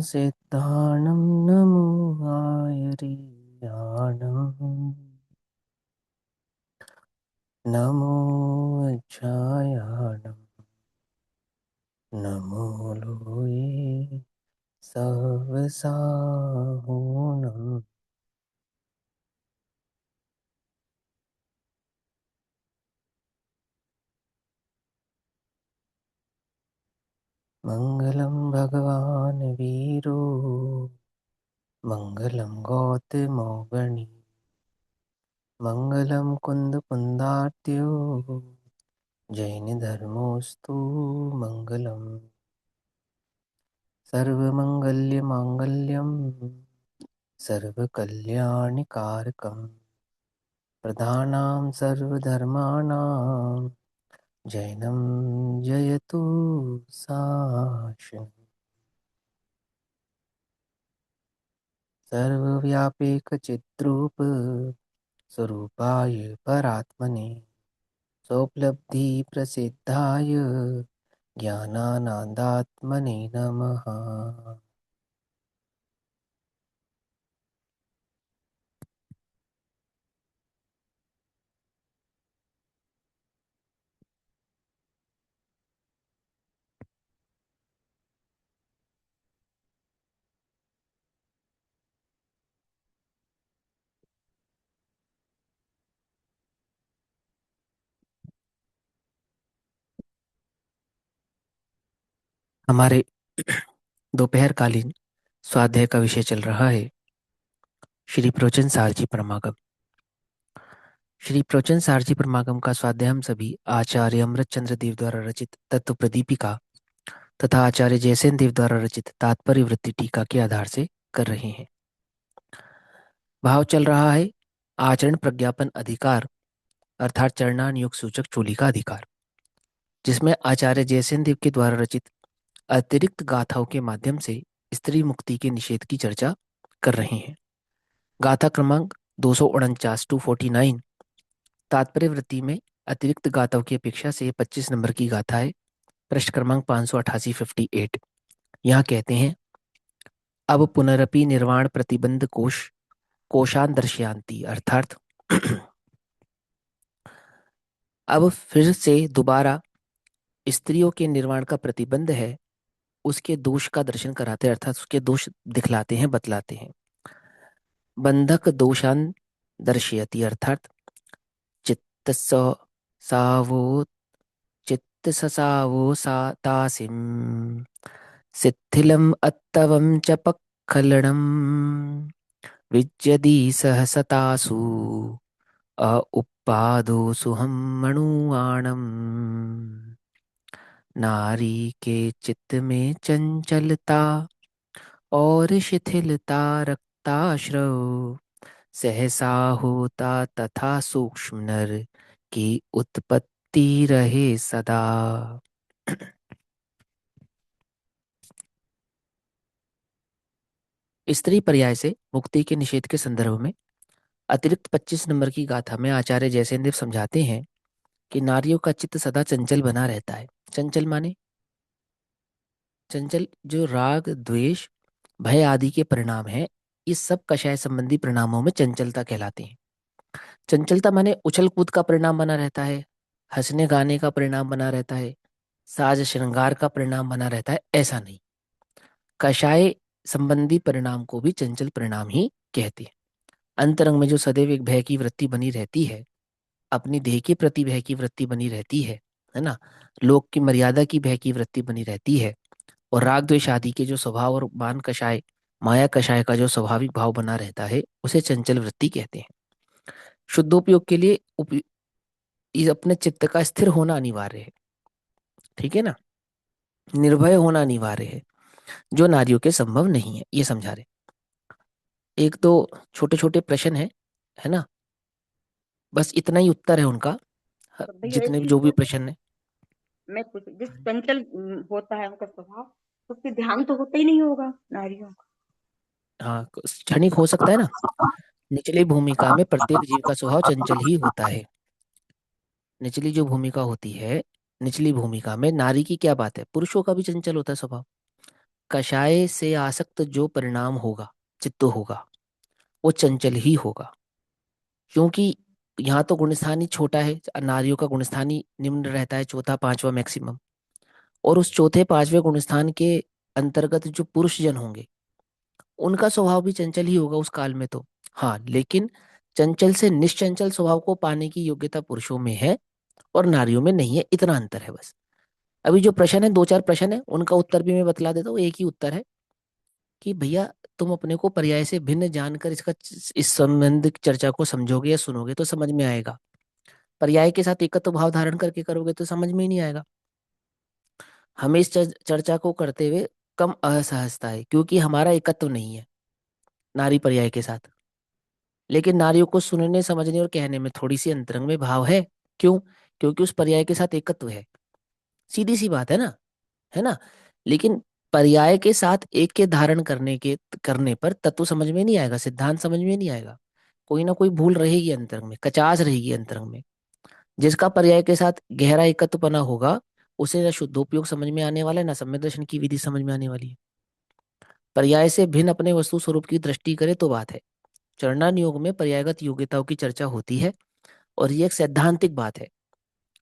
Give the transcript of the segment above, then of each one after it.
सिद्धाणं नमो आयर्याणं नमो वज्रायाणं नमो लोये सवसाहूनं मङ्गलं भगवान् वीरो मङ्गलं गौतमोगणी मङ्गलं कुन्दकुन्दार्त्यो जैनधर्मोऽस्तु मङ्गलम् सर्वमङ्गल्यमाङ्गल्यं सर्वकल्याणिकारकं प्रधानां सर्वधर्माणां जैनं जयतु शासनं सर्वव्यापीकचिद्रूप स्वरूपाय परात्मने स्वोपलब्धिप्रसिद्धाय ज्ञानानन्दात्मने नमः। हमारे दोपहरकालीन स्वाध्याय का विषय चल रहा है श्री प्रवचन सारजी परमागम। श्री प्रवचन सारजी परमागम का स्वाध्याय हम सभी आचार्य अमृतचंद्र देव द्वारा रचित तत्व प्रदीपिका तथा आचार्य जयसेन देव द्वारा रचित तात्पर्य वृत्ति टीका के आधार से कर रहे हैं। भाव चल रहा है आचरण प्रज्ञापन अधिकार अर्थात चरणान योग सूचक चोली का अधिकार, जिसमें आचार्य जयसेन देव के द्वारा रचित अतिरिक्त गाथाओं के माध्यम से स्त्री मुक्ति के निषेध की चर्चा कर रहे हैं। गाथा क्रमांक 249 तात्पर्य वृत्ति में अतिरिक्त गाथाओं की अपेक्षा से 25 नंबर की गाथा है। पृष्ठ क्रमांक 588 यहाँ कहते हैं, अब पुनरपि निर्वाण प्रतिबंध कोशान दर्शयांती, अर्थात अब फिर से दोबारा स्त्रियों के निर्वाण का प्रतिबंध है, उसके दोष का दर्शन कराते हैं, अर्थात उसके दोष दिखलाते हैं, बतलाते हैं। बंधक दोषान दर्शयति, अर्थात चित्त सावो चित्त ससावो सा तासिम शिथिलम अत्तवम च पक्खलनम विज्यति सहसतासु उपादो सुहम मणुआणम। नारी के चित्त में चंचलता और शिथिलता रक्ताश्रव सहसा होता तथा सूक्ष्म नर की उत्पत्ति रहे सदा। स्त्री पर्याय से मुक्ति के निषेध के संदर्भ में अतिरिक्त 25 नंबर की गाथा में आचार्य जयसेन देव समझाते हैं कि नारियों का चित्त सदा चंचल बना रहता है। चंचल माने चंचल जो राग द्वेष भय आदि के परिणाम है, इस सब कषाय संबंधी परिणामों में चंचलता कहलाते हैं। चंचलता माने उछल कूद का परिणाम बना रहता है, हंसने गाने का परिणाम बना रहता है, साज श्रृंगार का परिणाम बना रहता है, ऐसा नहीं। कषाय संबंधी परिणाम को भी चंचल परिणाम ही कहते हैं। अंतरंग में जो सदैव एक भय की वृत्ति बनी रहती है, अपनी देह के प्रति भय की वृत्ति बनी रहती है ना, लोक की मर्यादा की भय की वृत्ति बनी रहती है, और राग द्वेष आदि के जो स्वभाव और मान कषाय माया कषाय का जो स्वाभाविक भाव बना रहता है, उसे चंचल वृत्ति कहते हैं। शुद्धोपयोग के लिए इस अपने चित्त का स्थिर होना अनिवार्य है, ठीक है ना, निर्भय होना अनिवार्य है, जो नारियों के संभव नहीं है, ये समझा रहे। एक तो छोटे छोटे प्रश्न है ना, बस इतना ही उत्तर है उनका, तो भैया एक जितने भी चीज जो भी पूछ, प्रश्न है। मैं पूछ, जिस चंचल होता है उनका स्वभाव, तो उससे ध्यान तो होता ही नहीं होगा नारियों हाँ, क्षणिक हो सकता है ना। निचली भूमिका में प्रत्येक जीव का स्वभाव चंचल ही होता है। निचली जो भूमिका होती है, निचली भूमिका में नारी की क्या बात है, पुरुषों का भी चंचल होता है स्वभाव। कषाय से आसक्त जो परिणाम होगा, चित्त होगा, वो चंचल ही होगा। क्योंकि यहाँ तो गुणस्थान ही छोटा है, नारियों का गुणस्थान ही निम्न रहता है, चौथा पांचवा मैक्सिमम। और उस चौथे पांचवे गुणस्थान के अंतर्गत जो पुरुष जन होंगे, उनका स्वभाव भी चंचल ही होगा उस काल में तो। हाँ, लेकिन चंचल से निश्चंचल स्वभाव को पाने की योग्यता पुरुषों में है और नारियों में नहीं है, इतना अंतर है बस। अभी जो प्रश्न है, दो चार प्रश्न है, उनका उत्तर भी मैं बतला देता हूँ। एक ही उत्तर है कि भैया तुम अपने को पर्याय से भिन्न जानकर इसका इस संबंध चर्चा को समझोगे या सुनोगे तो समझ में आएगा। पर्याय के साथ एकत्व भाव धारण करके करोगे तो समझ में ही नहीं आएगा। हमें इस चर्चा को करते हुए कम असहजता है, क्योंकि हमारा एकत्व नहीं है नारी पर्याय के साथ। लेकिन नारियों को सुनने समझने और कहने में थोड़ी सी अंतरंग में भाव है। क्यों? क्योंकि उस पर्याय के साथ एकत्व है। सीधी सी बात है ना, है ना। लेकिन पर्याय के साथ एक के धारण करने पर तत्व समझ में नहीं आएगा, सिद्धांत समझ में नहीं आएगा। कोई ना कोई भूल रहेगी अंतरंग में, कचास रहेगी अंतरंग में। जिसका पर्याय के साथ गहरा एकत्वपना होगा, उसे न शुद्धोपयोग समझ में आने वाला है, न सम्यक दर्शन की विधि समझ में आने वाली है। पर्याय से भिन्न अपने वस्तु स्वरूप की दृष्टि करे तो बात है। चरणान योग में पर्यायगत योग्यताओं की चर्चा होती है, और ये एक सैद्धांतिक बात है।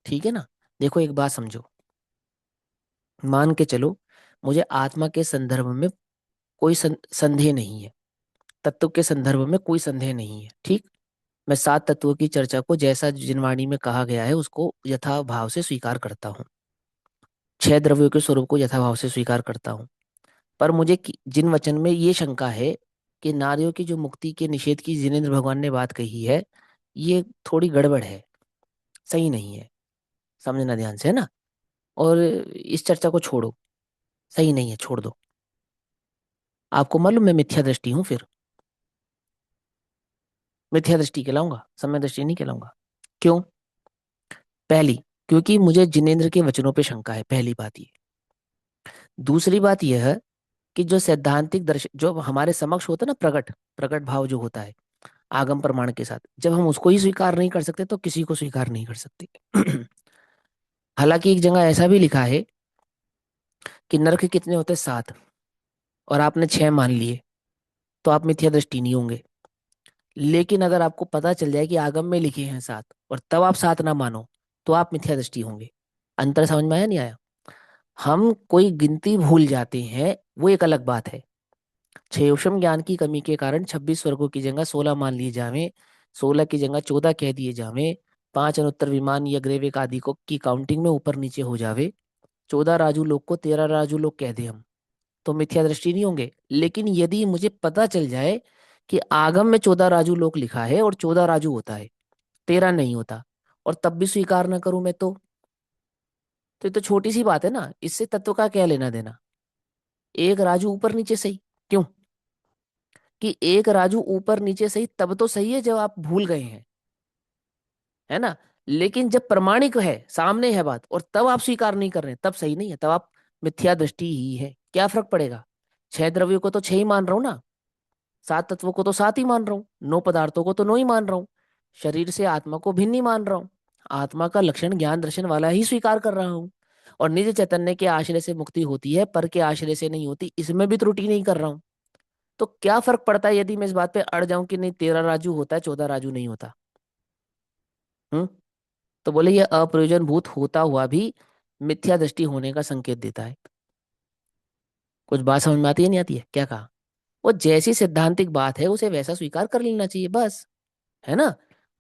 ठीक है ना। देखो एक बात समझो, मान के चलो मुझे आत्मा के संदर्भ में कोई संदेह नहीं है, तत्व के संदर्भ में कोई संदेह नहीं है, ठीक। मैं सात तत्वों की चर्चा को जैसा जिनवाणी में कहा गया है उसको यथा भाव से स्वीकार करता हूँ। छह द्रव्यों के स्वरूप को यथा भाव से स्वीकार करता हूँ। पर मुझे जिन वचन में ये शंका है कि नारियों की जो मुक्ति के निषेध की जिनेन्द्र भगवान ने बात कही है, ये थोड़ी गड़बड़ है, सही नहीं है। समझना ध्यान से, है ना। और इस चर्चा को छोड़ो, सही नहीं है, छोड़ दो। आपको मालूम मैं मिथ्या दृष्टि हूं फिर, मिथ्या दृष्टि कहलाऊंगा, समय दृष्टि नहीं कहलाऊंगा। क्यों? पहली, क्योंकि मुझे जिनेन्द्र के वचनों पे शंका है, पहली बात ये। दूसरी बात यह है कि जो सैद्धांतिक दर्शन जो हमारे समक्ष होता है ना, प्रकट प्रकट भाव जो होता है आगम प्रमाण के साथ, जब हम उसको ही स्वीकार नहीं कर सकते तो किसी को स्वीकार नहीं कर सकते। हालांकि एक जगह ऐसा भी लिखा है कि नरक कितने होते हैं, सात, और आपने छह मान लिए, तो आप मिथ्या दृष्टि नहीं होंगे। लेकिन अगर आपको पता चल जाए कि आगम में लिखे हैं सात, और तब आप सात ना मानो, तो आप मिथ्या दृष्टि होंगे। अंतर समझ में आया नहीं आया? हम कोई गिनती भूल जाते हैं, वो एक अलग बात है। क्षेषम ज्ञान की कमी के कारण 26 स्वर्गों की जगह 16 मान लिए जावे, 16 की जगह 14 कह दिए जावे, पांच अनुत्तर विमान या ग्रेविक आदि को की काउंटिंग में ऊपर नीचे हो जावे, 14 राजू लोग को 13 राजू लोग कह दे हम, तो मिथ्या दृष्टि नहीं होंगे। लेकिन यदि मुझे पता चल जाए कि आगम में 14 राजू लोग लिखा है और 14 राजू होता है, 13 नहीं होता, और तब भी स्वीकार ना करूं मैं, तो ये तो छोटी सी बात है ना, इससे तत्व का क्या लेना देना। एक राजू ऊपर नीचे सही, क्यों? कि एक राजू ऊपर नीचे सही तब तो सही है जब आप भूल गए हैं, है ना। लेकिन जब प्रमाणिक है, सामने है बात, और तब आप स्वीकार नहीं कर रहे हैं, तब सही नहीं है, तब आप मिथ्या दृष्टि ही है। क्या फर्क पड़ेगा? छह द्रव्यों को तो छह ही मान रहा हूं ना, सात तत्वों को तो सात ही मान रहा हूँ, नौ पदार्थों को तो नौ ही मान रहा हूँ, शरीर से आत्मा को भिन्न ही मान रहा हूँ, आत्मा का लक्षण ज्ञान दर्शन वाला ही स्वीकार कर रहा हूँ। और निज चैतन्य के आश्रय से मुक्ति होती है, पर के आश्रय से नहीं होती, इसमें भी त्रुटि नहीं कर रहा हूँ। तो क्या फर्क पड़ता है यदि मैं इस बात पे अड़ जाऊं कि नहीं 13 राजू होता है 14 राजू नहीं होता? हम्म। तो बोले ये अप्रयोजनभूत होता हुआ भी मिथ्या दृष्टि होने का संकेत देता है। कुछ बात समझ में आती है नहीं आती है? क्या कहा? वो जैसी सैद्धांतिक बात है उसे वैसा स्वीकार कर लेना चाहिए बस, है ना।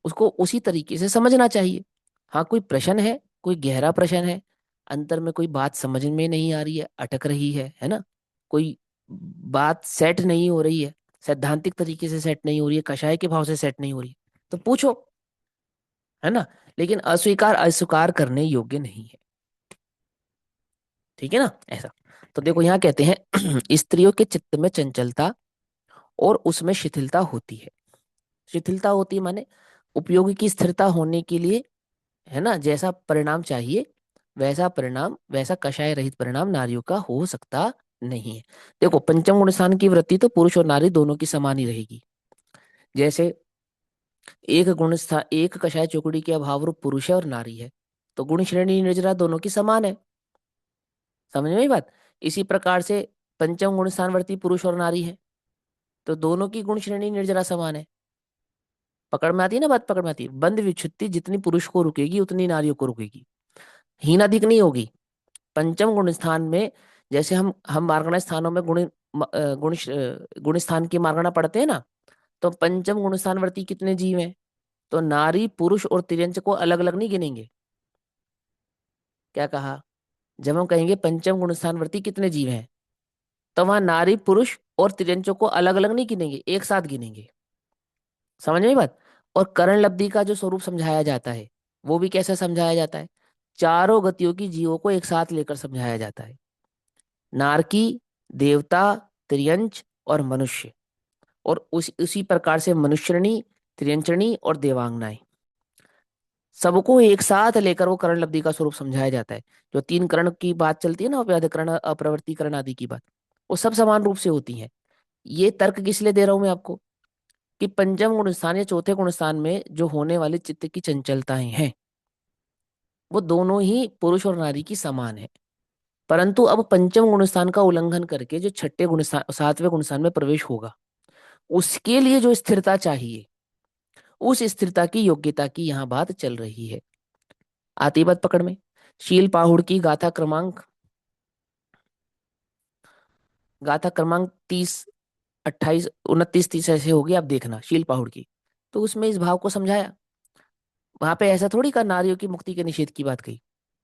उसको उसी तरीके से समझना चाहिए। हाँ, कोई प्रश्न है, कोई गहरा प्रश्न है, अंतर में कोई बात समझ में नहीं आ रही है, अटक रही है ना, कोई बात सेट नहीं हो रही है, सैद्धांतिक तरीके से सेट नहीं हो रही है, कषाय के भाव से सेट नहीं हो रही है, तो पूछो, है ना। लेकिन अस्वीकार अस्वीकार करने योग्य नहीं है। ठीक है ना, ऐसा। तो देखो यहाँ कहते हैं स्त्रियों के चित्त में चंचलता और उसमें शिथिलता होती है। शिथिलता होती है माने उपयोगी की स्थिरता होने के लिए, है ना, जैसा परिणाम चाहिए वैसा परिणाम, वैसा कषाय रहित परिणाम नारियों का हो सकता नहीं है। देखो पंचम गुण स्थान की वृत्ति तो पुरुष और नारी दोनों की समान ही रहेगी। जैसे एक गुण स्थान, एक कषाय चौकड़ी के अभाव रूप पुरुष है और नारी है, तो गुण श्रेणी निर्जरा दोनों की समान है। समझ में आई बात? इसी प्रकार से पंचम गुण स्थानवर्ती पुरुष और नारी है, तो दोनों की गुण श्रेणी निर्जरा समान है। पकड़ में आती है ना बात, पकड़ में आती है। बंध विच्छुत्ति जितनी पुरुष को रुकेगी उतनी नारियों को रुकेगी, हीन अधिक नहीं होगी। पंचम गुण स्थान में, जैसे हम मार्गणा स्थानों में गुण स्थान की मार्गणा पढ़ते हैं ना, तो पंचम गुण स्थानवर्ती कितने जीव हैं, तो नारी पुरुष और तिर्यंच को अलग अलग नहीं गिनेंगे। क्या कहा? जब हम कहेंगे पंचम गुण स्थानवर्ती कितने जीव हैं, तो वहां नारी पुरुष और तिर्यंचों को अलग अलग नहीं गिनेंगे, एक साथ गिनेंगे। समझ में आई बात? और करण लब्धि का जो स्वरूप समझाया जाता है, वो भी कैसे समझाया जाता है? चारों गतियों की जीवों को एक साथ लेकर समझाया जाता है। नारकी, देवता, त्रियंच और मनुष्य, और उसी प्रकार से मनुष्यणी, त्रियंचणी और देवांगनाएं, सबको एक साथ लेकर वो करण लब्धि का स्वरूप समझाया जाता है। जो तीन करण की बात चलती है ना, व्याधिकरण, अप्रवृत्तिकरण आदि की बात, वो सब समान रूप से होती है। ये तर्क किस लिए दे रहा हूं मैं आपको, कि पंचम गुण स्थान या चौथे गुण स्थान में जो होने वाली चित्त की चंचलताएं हैं, वो दोनों ही पुरुष और नारी की समान है। परंतु अब पंचम गुण स्थान का उल्लंघन करके जो छठे गुण स्थान, सातवें गुण स्थान में प्रवेश होगा, उसके लिए जो स्थिरता चाहिए, उस स्थिरता की योग्यता की यहाँ बात चल रही है। आती बात पकड़ में? शील पाहुड़ की गाथा क्रमांक 30, 28, 29, 30 ऐसे होगी, आप देखना शील पाहुड़ की। तो उसमें इस भाव को समझाया। वहां पे ऐसा थोड़ी का नारियों की मुक्ति के निषेध की बात कही।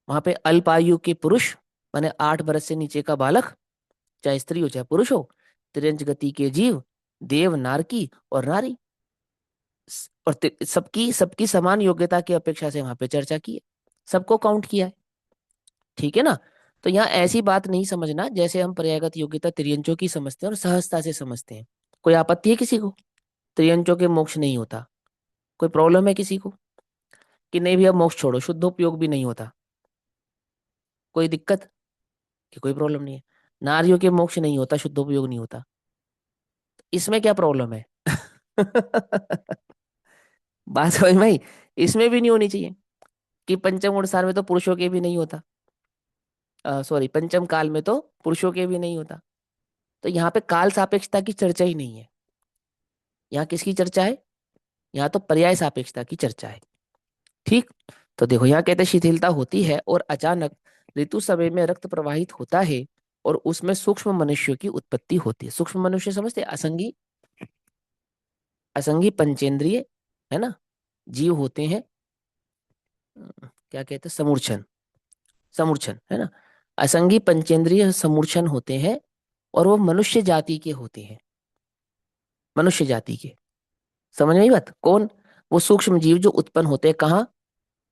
वहां पे अल्पायु के पुरुष, माने 8 बरस से नीचे का बालक, चाहे स्त्री हो चाहे पुरुष हो, तिरंज गति के जीव, देव, नारकी और नारी, और सबकी सबकी समान योग्यता की अपेक्षा से वहां पे चर्चा की है, सबको काउंट किया है। ठीक है ना? तो यहाँ ऐसी बात नहीं समझना जैसे हम पर्यायगत योग्यता त्रियंचों की समझते हैं और सहजता से समझते हैं। कोई आपत्ति है किसी को? त्रियंचों के मोक्ष नहीं होता? कोई प्रॉब्लम है किसी को कि नहीं भैया मोक्ष छोड़ो, शुद्धोपयोग भी नहीं होता? कोई दिक्कत? कि कोई प्रॉब्लम नहीं है। नारियों के मोक्ष नहीं होता, शुद्धोपयोग नहीं होता, इसमें क्या प्रॉब्लम है? बात समझ में आई? इसमें भी नहीं होनी चाहिए कि पंचम गुण सार में तो पुरुषों के भी नहीं होता, सॉरी, पंचम काल में तो पुरुषों के भी नहीं होता। तो यहाँ पे काल सापेक्षता की चर्चा ही नहीं है। यहाँ किसकी चर्चा है? यहाँ तो पर्याय सापेक्षता की चर्चा है। ठीक। तो देखो यहाँ कहते हैं, शिथिलता होती है और अचानक ऋतु समय में रक्त प्रवाहित होता है, और उसमें सूक्ष्म मनुष्यों की उत्पत्ति होती है। सूक्ष्म मनुष्य समझते हैं? असंगी, असंगी पंचेंद्रिय, है ना, जीव होते हैं। क्या कहते हैं? समूर्छन, समूर्छन, है ना। असंगी पंचेंद्रिय समूर्छन होते हैं, और वो मनुष्य जाति के होते हैं, मनुष्य जाति के। समझ में आई बात? कौन? वो सूक्ष्म जीव जो उत्पन्न होते हैं कहाँ?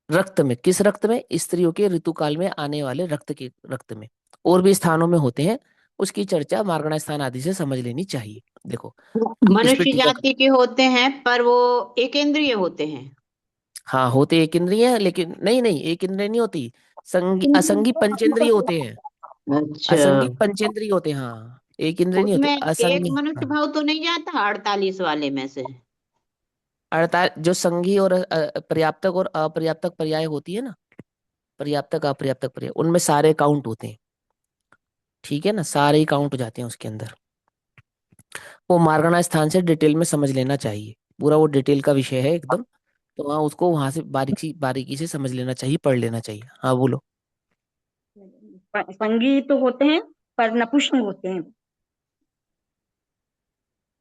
रक्त में। किस रक्त में? स्त्रियों के ऋतुकाल में आने वाले रक्त के रक्त में। और भी स्थानों में होते हैं, उसकी चर्चा मार्गणा स्थान आदि से समझ लेनी चाहिए। देखो, अब इस पे मनुष्य टीका जाति के होते हैं पर वो एक इंद्रिय होते हैं। हाँ, होते एक इंद्रिय है, लेकिन नहीं नहीं, एक इंद्रिय नहीं होती। असंगी पंचेंद्रिय होते हैं। अच्छा। असंगी पंचेंद्रिय होते हैं, हाँ, एक इंद्रिय नहीं होते, उसमें एक असंगी। मनुष्य हाँ, भाव तो नहीं जाता 48 वाले में से? अड़ताल जो संघी और पर्याप्तक और अपर्याप्तक पर्याय होती है ना, पर्याप्तक अपर्याप्तक पर्याय, उनमें सारे काउंट होते हैं। ठीक है ना, सारे ही काउंट हो जाते हैं उसके अंदर। वो मारगणा स्थान से डिटेल में समझ लेना चाहिए, पूरा वो डिटेल का विषय है एकदम। तो हाँ, उसको वहां से बारीकी बारीकी से समझ लेना चाहिए, पढ़ लेना चाहिए। हाँ बोलो। संगी तो होते हैं पर नपुंसक होते हैं।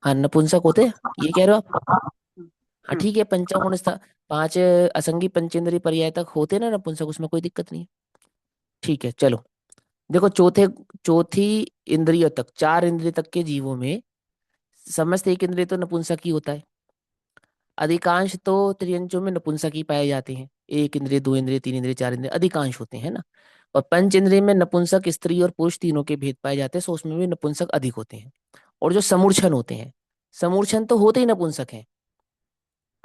हाँ, नपुंसक होते हैं, ये कह रहे हो आप? हाँ हम्म। ठीक है, पंचगुण स्था 5 असंगी पंचेंद्रिय पर्याय तक होते ना नपुंसक, उसमें कोई दिक्कत नहीं है। ठीक है, चलो। देखो, चौथी इंद्रिय तक, 4 इंद्रिय तक के जीवों में समस्त एक इंद्रिय तो नपुंसक ही होता है। अधिकांश तो त्रियंचों में नपुंसक ही पाए जाते हैं। एक इंद्रिय, दो इंद्रिय, तीन इंद्रिय, चार इंद्रिय अधिकांश होते हैं ना। और पंच इंद्रिय में नपुंसक स्त्री और पुरुष तीनों के भेद पाए जाते हैं, सो उसमें भी नपुंसक अधिक होते हैं। और जो समूर्छन होते हैं, समूर्छन तो होते ही नपुंसक हैं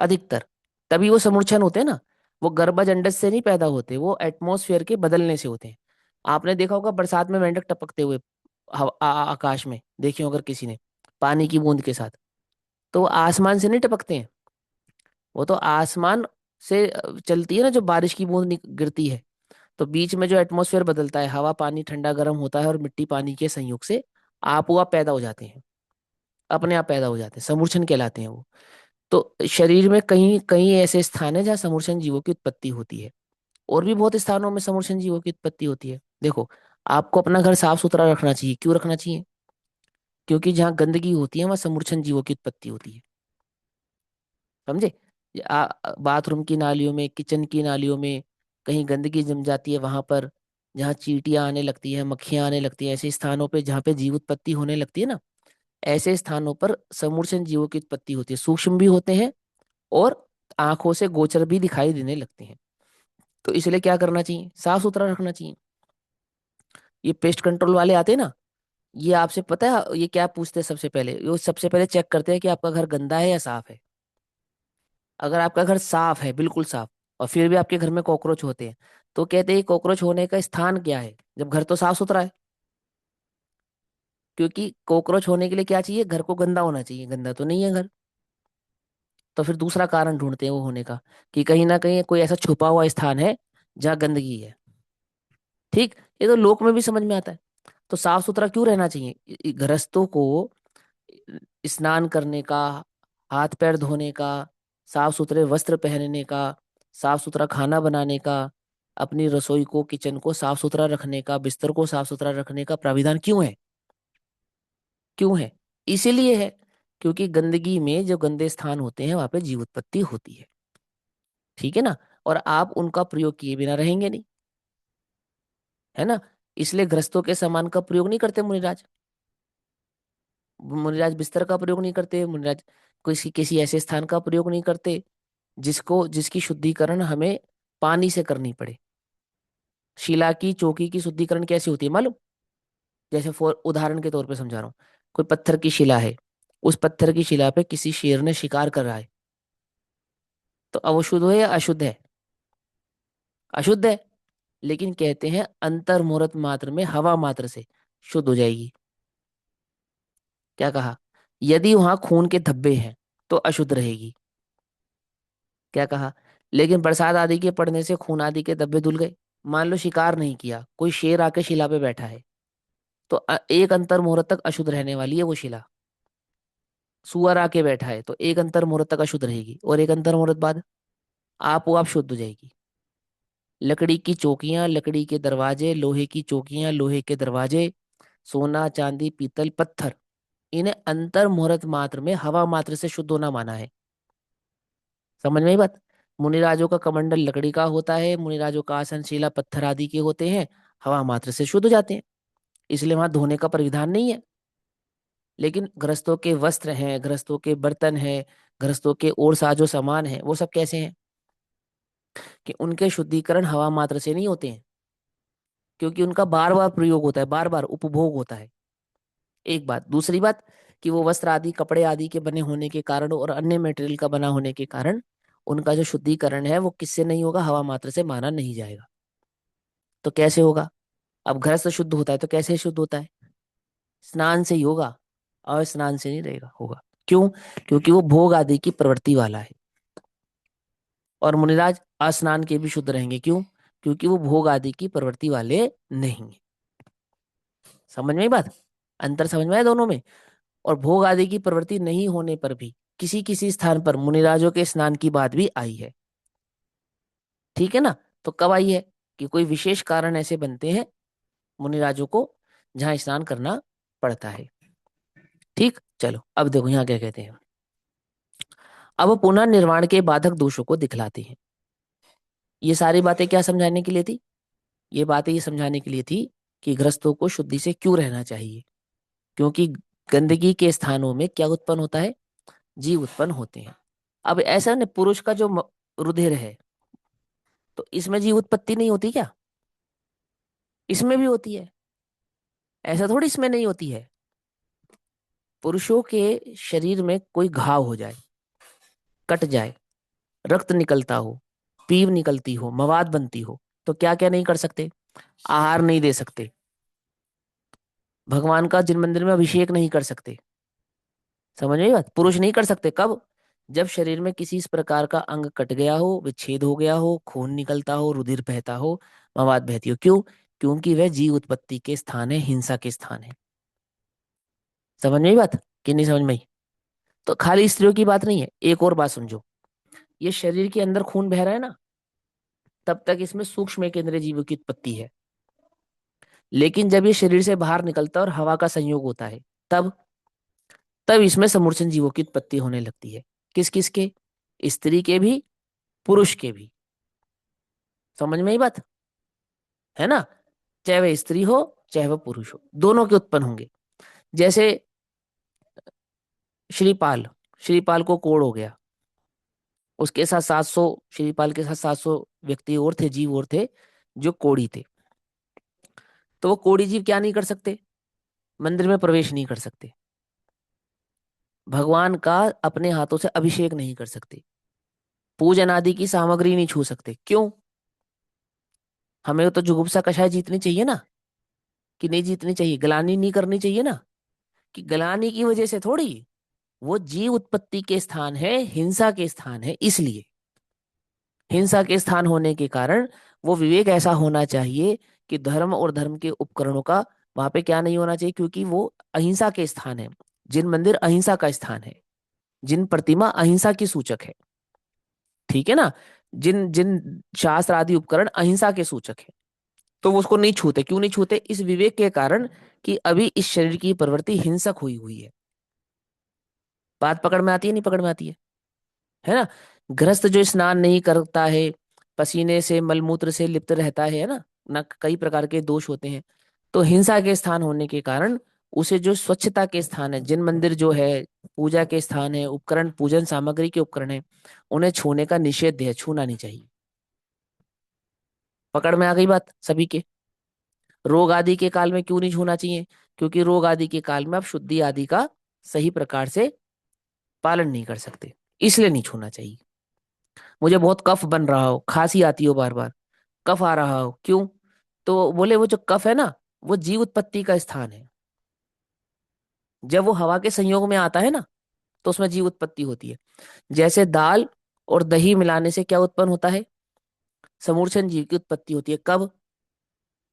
अधिकतर, तभी वो समूर्छन होते हैं ना। वो गर्भज अंडज से नहीं पैदा होते, वो एटमॉस्फेयर के बदलने से होते हैं। आपने देखा होगा बरसात में मेंढक टपकते हुए आकाश में, देखे हो अगर किसी ने, पानी की बूंद के साथ, तो वो आसमान से नहीं टपकते हैं। वो तो आसमान से चलती है ना, जो बारिश की बूंद गिरती है, तो बीच में जो एटमॉस्फेयर बदलता है, हवा पानी ठंडा गर्म होता है और मिट्टी पानी के संयोग से आप पैदा हो जाते हैं, अपने आप पैदा हो जाते हैं, समूर्छन कहलाते हैं वो। तो शरीर में कहीं कहीं ऐसे स्थान है जहाँ समूर्छन जीवों की उत्पत्ति होती है, और भी बहुत स्थानों में समूर्छन जीवों की उत्पत्ति होती है। देखो, आपको अपना घर साफ सुथरा रखना चाहिए। क्यों रखना चाहिए? क्योंकि जहाँ गंदगी होती है वहाँ समूर्छन जीवों की उत्पत्ति होती है। समझे? बाथरूम की नालियों में, किचन की नालियों में कहीं गंदगी जम जाती है, वहां पर जहाँ चींटियां आने लगती है, मक्खियां आने लगती है, ऐसे स्थानों पे जहाँ पे जीव उत्पत्ति होने लगती है ना, ऐसे स्थानों पर समूर्छन जीवों की उत्पत्ति होती है। सूक्ष्म भी होते हैं और आंखों से गोचर भी दिखाई देने लगते हैं। तो इसलिए क्या करना चाहिए? साफ सुथरा रखना चाहिए। ये पेस्ट कंट्रोल वाले आते हैं ना, ये आपसे पता है ये क्या पूछते हैं? सबसे पहले वो सबसे पहले चेक करते हैं कि आपका घर गंदा है या साफ है। अगर आपका घर साफ है, बिल्कुल साफ, और फिर भी आपके घर में कॉकरोच होते हैं, तो कहते हैं कॉकरोच होने का स्थान क्या है, जब घर तो साफ सुथरा है। क्योंकि कॉकरोच होने के लिए क्या चाहिए? घर को गंदा होना चाहिए, गंदा तो नहीं है घर। तो फिर दूसरा कारण ढूंढते हैं वो होने का, कि कहीं ना कहीं कोई ऐसा छुपा हुआ स्थान है जहाँ गंदगी है। ठीक, ये तो लोक में भी समझ में आता है। तो साफ सुथरा क्यों रहना चाहिए? गृहस्थों को स्नान करने का, हाथ पैर धोने का, साफ सुथरे वस्त्र पहनने का, साफ सुथरा खाना बनाने का, अपनी रसोई को, किचन को साफ सुथरा रखने का, बिस्तर को साफ सुथरा रखने का प्राविधान क्यों है? क्यों है? इसीलिए है क्योंकि गंदगी में जो गंदे स्थान होते हैं वहां पे जीव उत्पत्ति होती है। ठीक है ना? और आप उनका प्रयोग किए बिना रहेंगे नहीं, है ना? इसलिए गृहस्थों के सामान का प्रयोग नहीं करते मुनिराज। मुनिराज बिस्तर का प्रयोग नहीं करते मुनिराज। किसी किसी ऐसे स्थान का प्रयोग नहीं करते जिसकी शुद्धिकरण हमें पानी से करनी पड़े। शिला की, चौकी की शुद्धिकरण कैसे होती है मालूम? जैसे फॉर उदाहरण के तौर पे समझा रहा हूँ। कोई पत्थर की शिला है, उस पत्थर की शिला पे किसी शेर ने शिकार कर रहा है, तो अब वो शुद्ध है या अशुद्ध है? अशुद्ध है। लेकिन कहते हैं अंतर मुहूर्त मात्र में हवा मात्र से शुद्ध हो जाएगी। क्या कहा? यदि वहां खून के धब्बे हैं तो अशुद्ध रहेगी। क्या कहा? लेकिन बरसात आदि के पड़ने से खून आदि के धब्बे धुल गए। मान लो शिकार नहीं किया, कोई शेर आके शिला पे बैठा है, तो एक अंतर मुहूर्त तक अशुद्ध रहने वाली है वो शिला। सुअर आके बैठा है तो एक अंतर मुहूर्त तक अशुद्ध रहेगी, और एक अंतर मुहूर्त बाद आप वो आप शुद्ध हो जाएगी। लकड़ी की चौकियां, लकड़ी के दरवाजे, लोहे की चौकियां, लोहे के दरवाजे, सोना चांदी पीतल पत्थर, इन्हें अंतर मुहूर्त मात्र में हवा मात्र से शुद्ध होना माना है। समझ में आई बात? मुनिराजों का कमंडल लकड़ी का होता है, मुनिराजों का आसन शिला पत्थर आदि के होते हैं, हवा मात्र से शुद्ध हो जाते हैं, इसलिए वहां धोने का परिविधान नहीं है। लेकिन गृहस्थों के वस्त्र हैं, गृहस्थों के बर्तन हैं, गृहस्थों के और साजो सामान है, वो सब कैसे हैं? कि उनके शुद्धिकरण हवा मात्र से नहीं होते हैं, क्योंकि उनका बार बार प्रयोग होता है, बार बार उपभोग होता है। एक बात, दूसरी बात, कि वो वस्त्र आदि कपड़े आदि के बने होने के कारण और अन्य मटेरियल का बना होने के कारण उनका जो शुद्धिकरण है वो किससे नहीं होगा? हवा मात्र से माना नहीं जाएगा। तो कैसे होगा? अब घर से शुद्ध होता है तो कैसे शुद्ध होता है? स्नान से ही होगा, और स्नान से नहीं रहेगा होगा। क्यों? क्योंकि वो भोग आदि की प्रवृत्ति वाला है। और मुनिराज अस्नान के भी शुद्ध रहेंगे। क्यों? क्योंकि वो भोग आदि की प्रवृत्ति वाले नहीं है। समझ में आई बात? अंतर समझ में आया दोनों में? और भोग आदि की प्रवृत्ति नहीं होने पर भी किसी किसी स्थान पर मुनिराजों के स्नान की बात भी आई है। ठीक है ना? तो कब आई है? कि कोई विशेष कारण ऐसे बनते हैं मुनिराजों को जहां स्नान करना पड़ता है। ठीक, चलो अब देखो यहाँ क्या कहते हैं। अब पुनः निर्माण के बाधक दोषों को दिखलाते हैं। ये सारी बातें क्या समझाने के लिए थी? ये बातें ये समझाने के लिए थी कि गृहस्थों को शुद्धि से क्यों रहना चाहिए। क्योंकि गंदगी के स्थानों में क्या उत्पन्न होता है? जीव उत्पन्न होते हैं। अब ऐसा न, पुरुष का जो रुधिर है, तो इसमें जीव उत्पत्ति नहीं होती क्या? इसमें भी होती है। ऐसा थोड़ी इसमें नहीं होती है। पुरुषों के शरीर में कोई घाव हो जाए, कट जाए, रक्त निकलता हो, पीव निकलती हो, मवाद बनती हो, तो क्या क्या नहीं कर सकते? आहार नहीं दे सकते, भगवान का जिन मंदिर में अभिषेक नहीं कर सकते। समझ में बात? पुरुष नहीं कर सकते कब? जब शरीर में किसी इस प्रकार का अंग कट गया हो, विच्छेद हो गया हो, खून निकलता हो, रुधिर बहता हो, मवाद बहती हो। क्यों? क्योंकि वह जीव उत्पत्ति के स्थान है, हिंसा के स्थान है। समझ में आई बात कि नहीं समझ में आई? तो खाली स्त्रियों की बात नहीं है, एक और बात समझो। ये शरीर के अंदर खून बह रहा है ना, तब तक इसमें सूक्ष्म केंद्रीय जीवों की उत्पत्ति है। लेकिन जब ये शरीर से बाहर निकलता है और हवा का संयोग होता है, तब तब इसमें समूर्छन जीवों की उत्पत्ति होने लगती है। किस किस के? स्त्री के भी, पुरुष के भी। समझ में आई बात? है ना? चाहे वह स्त्री हो, चाहे वह पुरुष हो, दोनों के उत्पन्न होंगे। जैसे श्रीपाल, श्रीपाल को कोढ़ हो गया, उसके साथ 700, श्रीपाल के साथ 700 व्यक्ति और थे, जीव और थे, जो कोढ़ी थे। तो वो कोढ़ी जीव क्या नहीं कर सकते? मंदिर में प्रवेश नहीं कर सकते, भगवान का अपने हाथों से अभिषेक नहीं कर सकते, पूजन आदि की सामग्री नहीं छू सकते। क्यों? हमें तो जुगुप्सा कषाय जीतनी चाहिए ना, कि नहीं जीतनी चाहिए? गलानी नहीं करनी चाहिए ना, कि गलानी की वजह से थोड़ी। वो जीव उत्पत्ति के स्थान है, हिंसा के स्थान है, इसलिए हिंसा के स्थान होने के कारण वो विवेक ऐसा होना चाहिए कि धर्म और धर्म के उपकरणों का वहां पे क्या नहीं होना चाहिए, क्योंकि वो अहिंसा के स्थान है। जिन मंदिर अहिंसा का स्थान है, जिन प्रतिमा अहिंसा की सूचक है, ठीक है ना, जिन जिन शास्त्र आदि उपकरण अहिंसा के सूचक है, तो वो उसको नहीं छूते। क्यों नहीं छूते? इस विवेक के कारण कि अभी इस शरीर की प्रवृत्ति हिंसक हुई हुई है। बात पकड़ में आती है नहीं पकड़ में आती है ना? गृहस्थ जो स्नान नहीं करता है, पसीने से मलमूत्र से लिप्त रहता है ना, ना कई प्रकार के दोष होते हैं, तो हिंसा के स्थान होने के कारण उसे जो स्वच्छता के स्थान है, जिन मंदिर जो है पूजा के स्थान है, उपकरण पूजन सामग्री के उपकरण है, उन्हें छूने का निषेध है, छूना नहीं चाहिए। पकड़ में आ गई बात सभी के? रोग आदि के काल में क्यों नहीं छूना चाहिए? क्योंकि रोग आदि के काल में आप शुद्धि आदि का सही प्रकार से पालन नहीं कर सकते, इसलिए नहीं छूना चाहिए। मुझे बहुत कफ बन रहा हो, खांसी आती हो बार बार, कफ आ रहा हो, क्यों? तो बोले वो जो कफ है ना, वो जीव उत्पत्ति का स्थान है। जब वो हवा के संयोग में आता है ना, तो उसमें जीव उत्पत्ति होती है। जैसे दाल और दही मिलाने से क्या उत्पन्न होता है? समूर्छन जीव की उत्पत्ति होती है। कब?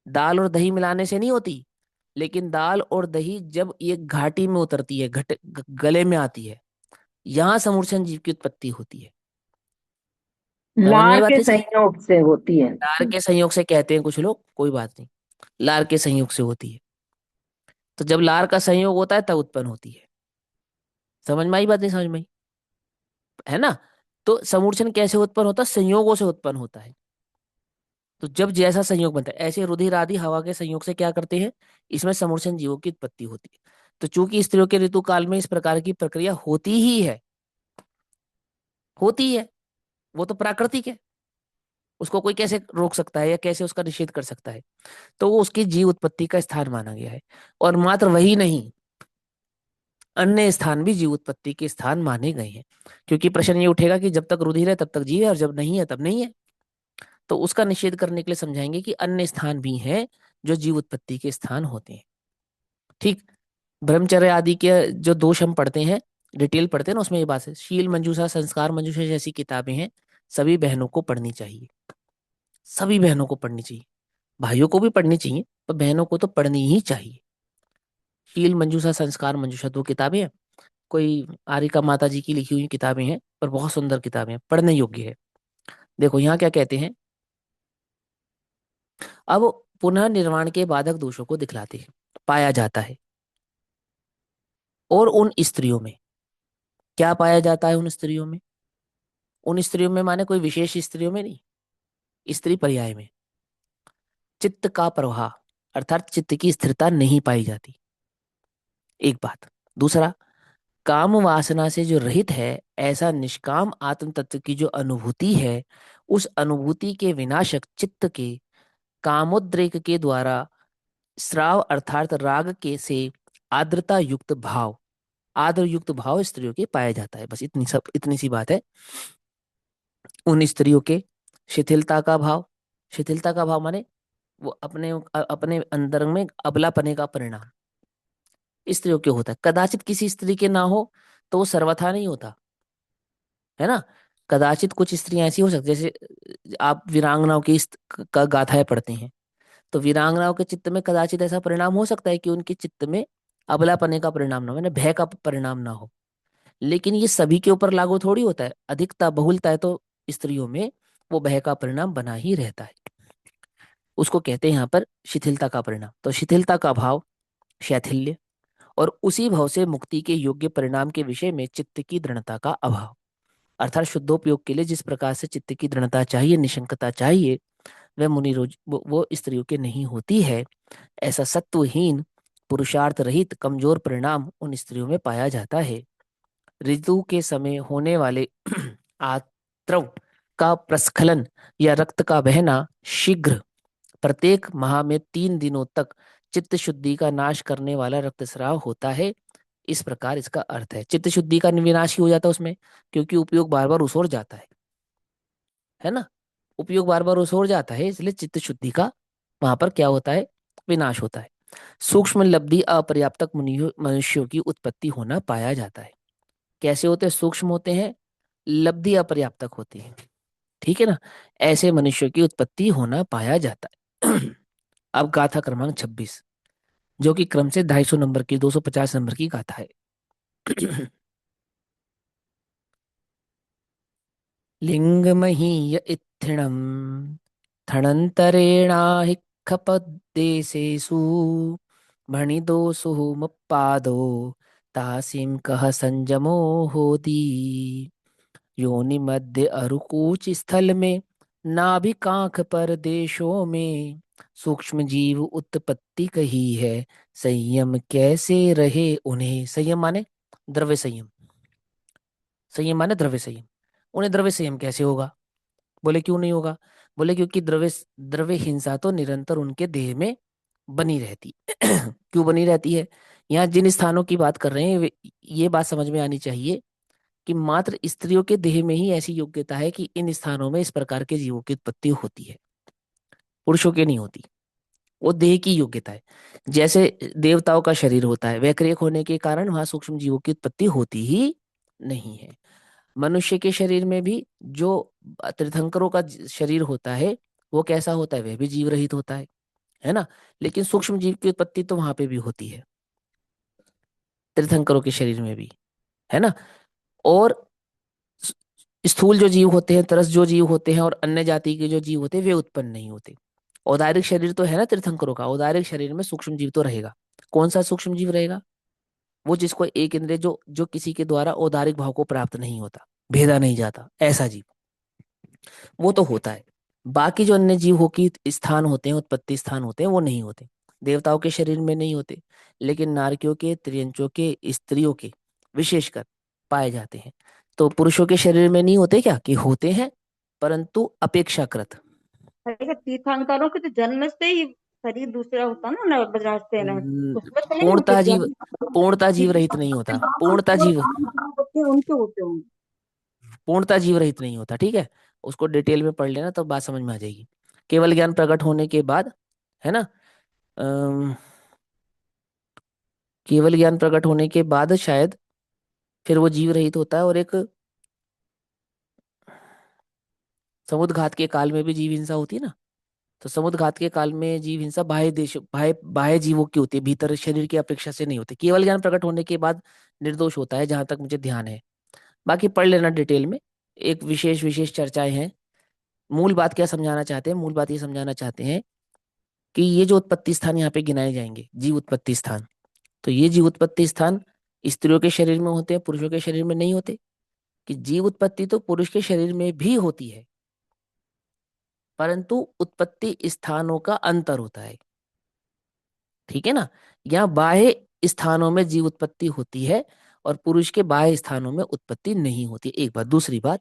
दाल और दही मिलाने से नहीं होती, लेकिन दाल और दही जब एक घाटी में उतरती है, गले में आती है, यहाँ समूर्छन जीव की उत्पत्ति होती है। समझ में आई लार बात के है जी? संयोग से होती है। लार के संयोग से कहते हैं कुछ लोग, कोई बात नहीं, लार के संयोग से होती है। तो जब लार का संयोग होता है तब उत्पन्न होती है। समझ में आई बात नहीं समझ में आई? है ना? तो समूर्छन कैसे उत्पन्न होता है? संयोगों से उत्पन्न होता है। तो जब जैसा संयोग बनता है, ऐसे रुधिर आदि हवा के संयोग से क्या करते हैं, इसमें समूर्छन जीवों की उत्पत्ति होती है। तो चूंकि स्त्रियों के ऋतु काल में इस प्रकार की प्रक्रिया होती ही है, होती है, वो तो प्राकृतिक है, उसको कोई कैसे रोक सकता है या कैसे उसका निषेध कर सकता है? तो वो उसकी जीव उत्पत्ति का स्थान माना गया है। और मात्र वही नहीं, अन्य स्थान भी जीव उत्पत्ति के स्थान माने गए हैं। क्योंकि प्रश्न ये उठेगा कि जब तक रुधिर है तब तक जीव है, और जब नहीं है तब नहीं है। तो उसका निषेध करने के लिए समझाएंगे कि अन्य स्थान भी हैं जो जीव उत्पत्ति के स्थान होते हैं। ठीक। ब्रह्मचर्य आदि के जो दोष हम पढ़ते हैं, डिटेल पढ़ते हैं ना, उसमें ये बात है। शील मंजूषा, संस्कार मंजूषा जैसी किताबें हैं, सभी बहनों को पढ़नी चाहिए। सभी बहनों को पढ़नी चाहिए, भाइयों को भी पढ़नी चाहिए, पर बहनों को तो पढ़नी ही चाहिए। शील मंजूषा, संस्कार मंजूषा, दो किताबें हैं। कोई आरिका माता जी की लिखी हुई किताबें हैं, पर बहुत सुंदर किताबें हैं, पढ़ने योग्य है। देखो यहाँ क्या कहते हैं। अब पुनः निर्माण के बाधक दोषों को दिखलाते हैं, पाया जाता है। और उन स्त्रियों में क्या पाया जाता है? उन स्त्रियों में, उन स्त्रियों में माने कोई विशेष स्त्रियों में नहीं, स्त्री पर्याय में चित्त का प्रवाह, अर्थात चित्त की स्थिरता नहीं पाई जाती। एक बात। दूसरा, काम वासना से जो रहित है, ऐसा निष्काम आत्म तत्व की जो अनुभूति है, उस अनुभूति के विनाशक चित्त के कामोद्रेक के द्वारा श्राव अर्थात राग के से आर्द्रता युक्त भाव, आदर युक्त भाव स्त्रियों के पाया जाता है। बस इतनी सी बात है। उन स्त्रियों के शिथिलता का भाव, शिथिलता का भाव माने वो अपने अंदर में अबलापने का परिणाम स्त्रियों के होता है। कदाचित किसी स्त्री के ना हो, तो वो सर्वथा नहीं होता, है ना? कदाचित कुछ स्त्रियां ऐसी हो सकती, जैसे आप वीरांगनाओं की का गाथाएं पढ़ते हैं, तो वीरांगनाओं के चित्त में कदाचित ऐसा परिणाम हो सकता है कि उनके चित्त में अबलापने का परिणाम ना हो, मैंने भय का परिणाम ना हो। लेकिन ये सभी के ऊपर लागू थोड़ी होता है, अधिकता बहुलता है तो स्त्रियों में वो भय का परिणाम बना ही रहता है। उसको कहते हैं यहाँ पर शिथिलता का परिणाम। तो शिथिलता का भाव शैथिल्य, और उसी भाव से मुक्ति के योग्य परिणाम के विषय में चित्त की दृढ़ता का अभाव। अर्थात शुद्धोपयोग के लिए जिस प्रकार से चित्त की दृढ़ता चाहिए, निशंकता चाहिए, वह मुनि रोज वो स्त्रियों के नहीं होती है। ऐसा सत्वहीन, पुरुषार्थ रहित, कमजोर परिणाम उन स्त्रियों में पाया जाता है। ऋतु के समय होने वाले आत्रव का प्रस्खलन या रक्त का बहना शीघ्र, प्रत्येक माह में 3 दिनों तक चित्त शुद्धि का नाश करने वाला रक्तस्राव होता है। इस प्रकार इसका अर्थ है, चित्त शुद्धि का विनाश ही हो जाता है उसमें, क्योंकि उपयोग बार बार उसोर जाता है ना। उपयोग बार बार उसोर जाता है, इसलिए चित्त शुद्धि का वहां पर क्या होता है, विनाश होता है। सूक्ष्म लब्धि अपर्याप्तक मनुष्यों की उत्पत्ति होना पाया जाता है। कैसे होते हैं, सूक्ष्म होते हैं, लब्धि अपर्याप्तक होती है, ठीक है ना। ऐसे मनुष्यों की उत्पत्ति होना पाया जाता है। अब गाथा क्रमांक 26, जो कि क्रम से 250 नंबर की, 250 नंबर की गाथा है। लिंगमहीय इत्थिणम् थणन्तरेणाहि खपद्देशेषु भणिदोषुः मप्पादो तासीं कः संजमो होती। योनि मध्य अरुकूच स्थल में, नाभि कांख पर देशों में, सूक्ष्म जीव उत्पत्ति कही है, संयम कैसे रहे उन्हें। संयम माने द्रव्य संयम, संयम माने द्रव्य संयम। उन्हें द्रव्य संयम कैसे होगा, बोले क्यों नहीं होगा, बोले क्योंकि द्रव्य द्रव्य हिंसा तो निरंतर उनके देह में बनी रहती। क्यों बनी रहती है, यहाँ जिन स्थानों की बात कर रहे हैं ये बात समझ में आनी चाहिए कि मात्र स्त्रियों के देह में ही ऐसी योग्यता है कि इन स्थानों में इस प्रकार के जीवों की उत्पत्ति होती है, पुरुषों के नहीं होती। वो देह की योग्यता है। जैसे देवताओं का शरीर होता है, वैकृयक होने के कारण वहां सूक्ष्म जीवों की उत्पत्ति होती ही नहीं है। मनुष्य के शरीर में भी जो तीर्थंकरों का शरीर होता है, वो कैसा होता है, वह भी जीव रहित होता है ना। लेकिन सूक्ष्म जीव की उत्पत्ति तो वहां पे भी होती है, तीर्थंकरों के शरीर में भी, है ना। और स्थूल जो जीव होते हैं, तरस जो जीव होते हैं, और अन्य जाति के जो जीव होते हैं, वे उत्पन्न नहीं होते। औदारिक शरीर तो है ना तीर्थंकरों का, औदारिक शरीर में सूक्ष्म जीव तो रहेगा। कौन सा सूक्ष्म जीव रहेगा, वो जिसको एक इंद्रिय, जो जो किसी के द्वारा औदारिक भाव को प्राप्त नहीं होता, भेदा नहीं जाता, ऐसा जीव वो तो होता है। बाकी जो अन्य जीव हो की स्थान होते हैं, उत्पत्ति स्थान होते हैं, वो नहीं होते। देवताओं के शरीर में नहीं होते, लेकिन नारकियों के, त्रियंचों के, स्त्रियों के विशेषकर पाए जाते हैं। तो पुरुषों के शरीर में नहीं होते क्या, कि होते हैं, परंतु अपेक्षाकृत। अरे तीर्थंकरों के तो जन्म से ही शरीर दूसरा होता ना, नवरात्र में उसमें तो नहीं होते पूर्णता जीव, जन्म। पूर्णता जीव रहित नहीं होता, पूर्णता जीव, होते हैं, उनके होते होंगे। पूर्णता जीव रहित नहीं होता, ठीक है। उसको डिटेल में पढ़ लेना तो बात समझ में आ जाएगी। केवल ज्ञान प्रकट होने के बाद, है ना, अम, केवल ज्ञान प्रकट होने के बाद शायद फिर वो जीव रहित होता है। और एक समुद्रघात के काल में भी जीव हिंसा होती है ना। तो समुद्रघात के काल में जीव हिंसा बाह्य देश, बाह्य बाह्य जीवों की होती है, भीतर शरीर की अपेक्षा से नहीं होती। केवल ज्ञान प्रकट होने के बाद निर्दोष होता है, जहां तक मुझे ध्यान है। बाकी पढ़ लेना डिटेल में, एक विशेष विशेष चर्चाएं हैं। मूल बात क्या समझाना चाहते हैं, मूल बात ये समझाना चाहते हैं कि ये जो उत्पत्ति स्थान यहाँ पे गिनाए जाएंगे, जीव उत्पत्ति स्थान, तो ये जीव उत्पत्ति स्थान स्त्रियों के शरीर में होते हैं, पुरुषों के शरीर में नहीं होते। कि जीव उत्पत्ति तो पुरुष के शरीर में भी होती है, परंतु उत्पत्ति स्थानों का अंतर होता है, ठीक है ना। यहाँ बाह्य स्थानों में जीव उत्पत्ति होती है, और पुरुष के बाह्य स्थानों में उत्पत्ति नहीं होती। एक बात, दूसरी बात,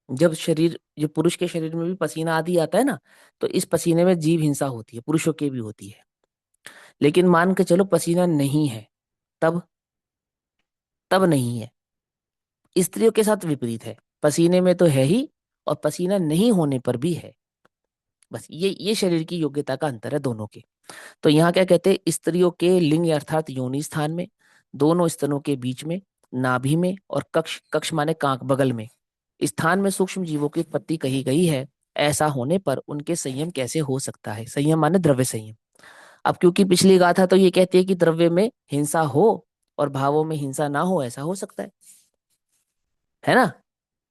जब शरीर, जो पुरुष के शरीर में भी पसीना आदि आता है ना, तो इस पसीने में जीव हिंसा होती है, पुरुषों के भी होती है। लेकिन मान के चलो पसीना नहीं है, तब, तब नहीं है। स्त्रियों के साथ विपरीत है, पसीने में तो है ही, और पसीना नहीं होने पर भी है। बस ये शरीर की योग्यता का अंतर है दोनों के। तो यहाँ क्या कहते हैं, स्त्रियों के लिंग अर्थात योनि स्थान में, दोनों स्तनों के बीच में, नाभि में, और कक्ष, कक्ष माने कांक, बगल में, स्थान में सूक्ष्म जीवों की उत्पत्ति कही गई है। ऐसा होने पर उनके संयम कैसे हो सकता है, संयम माने द्रव्य संयम। अब क्योंकि पिछली गाथा तो ये कहती है कि द्रव्य में हिंसा हो और भावों में हिंसा ना हो, ऐसा हो सकता है ना।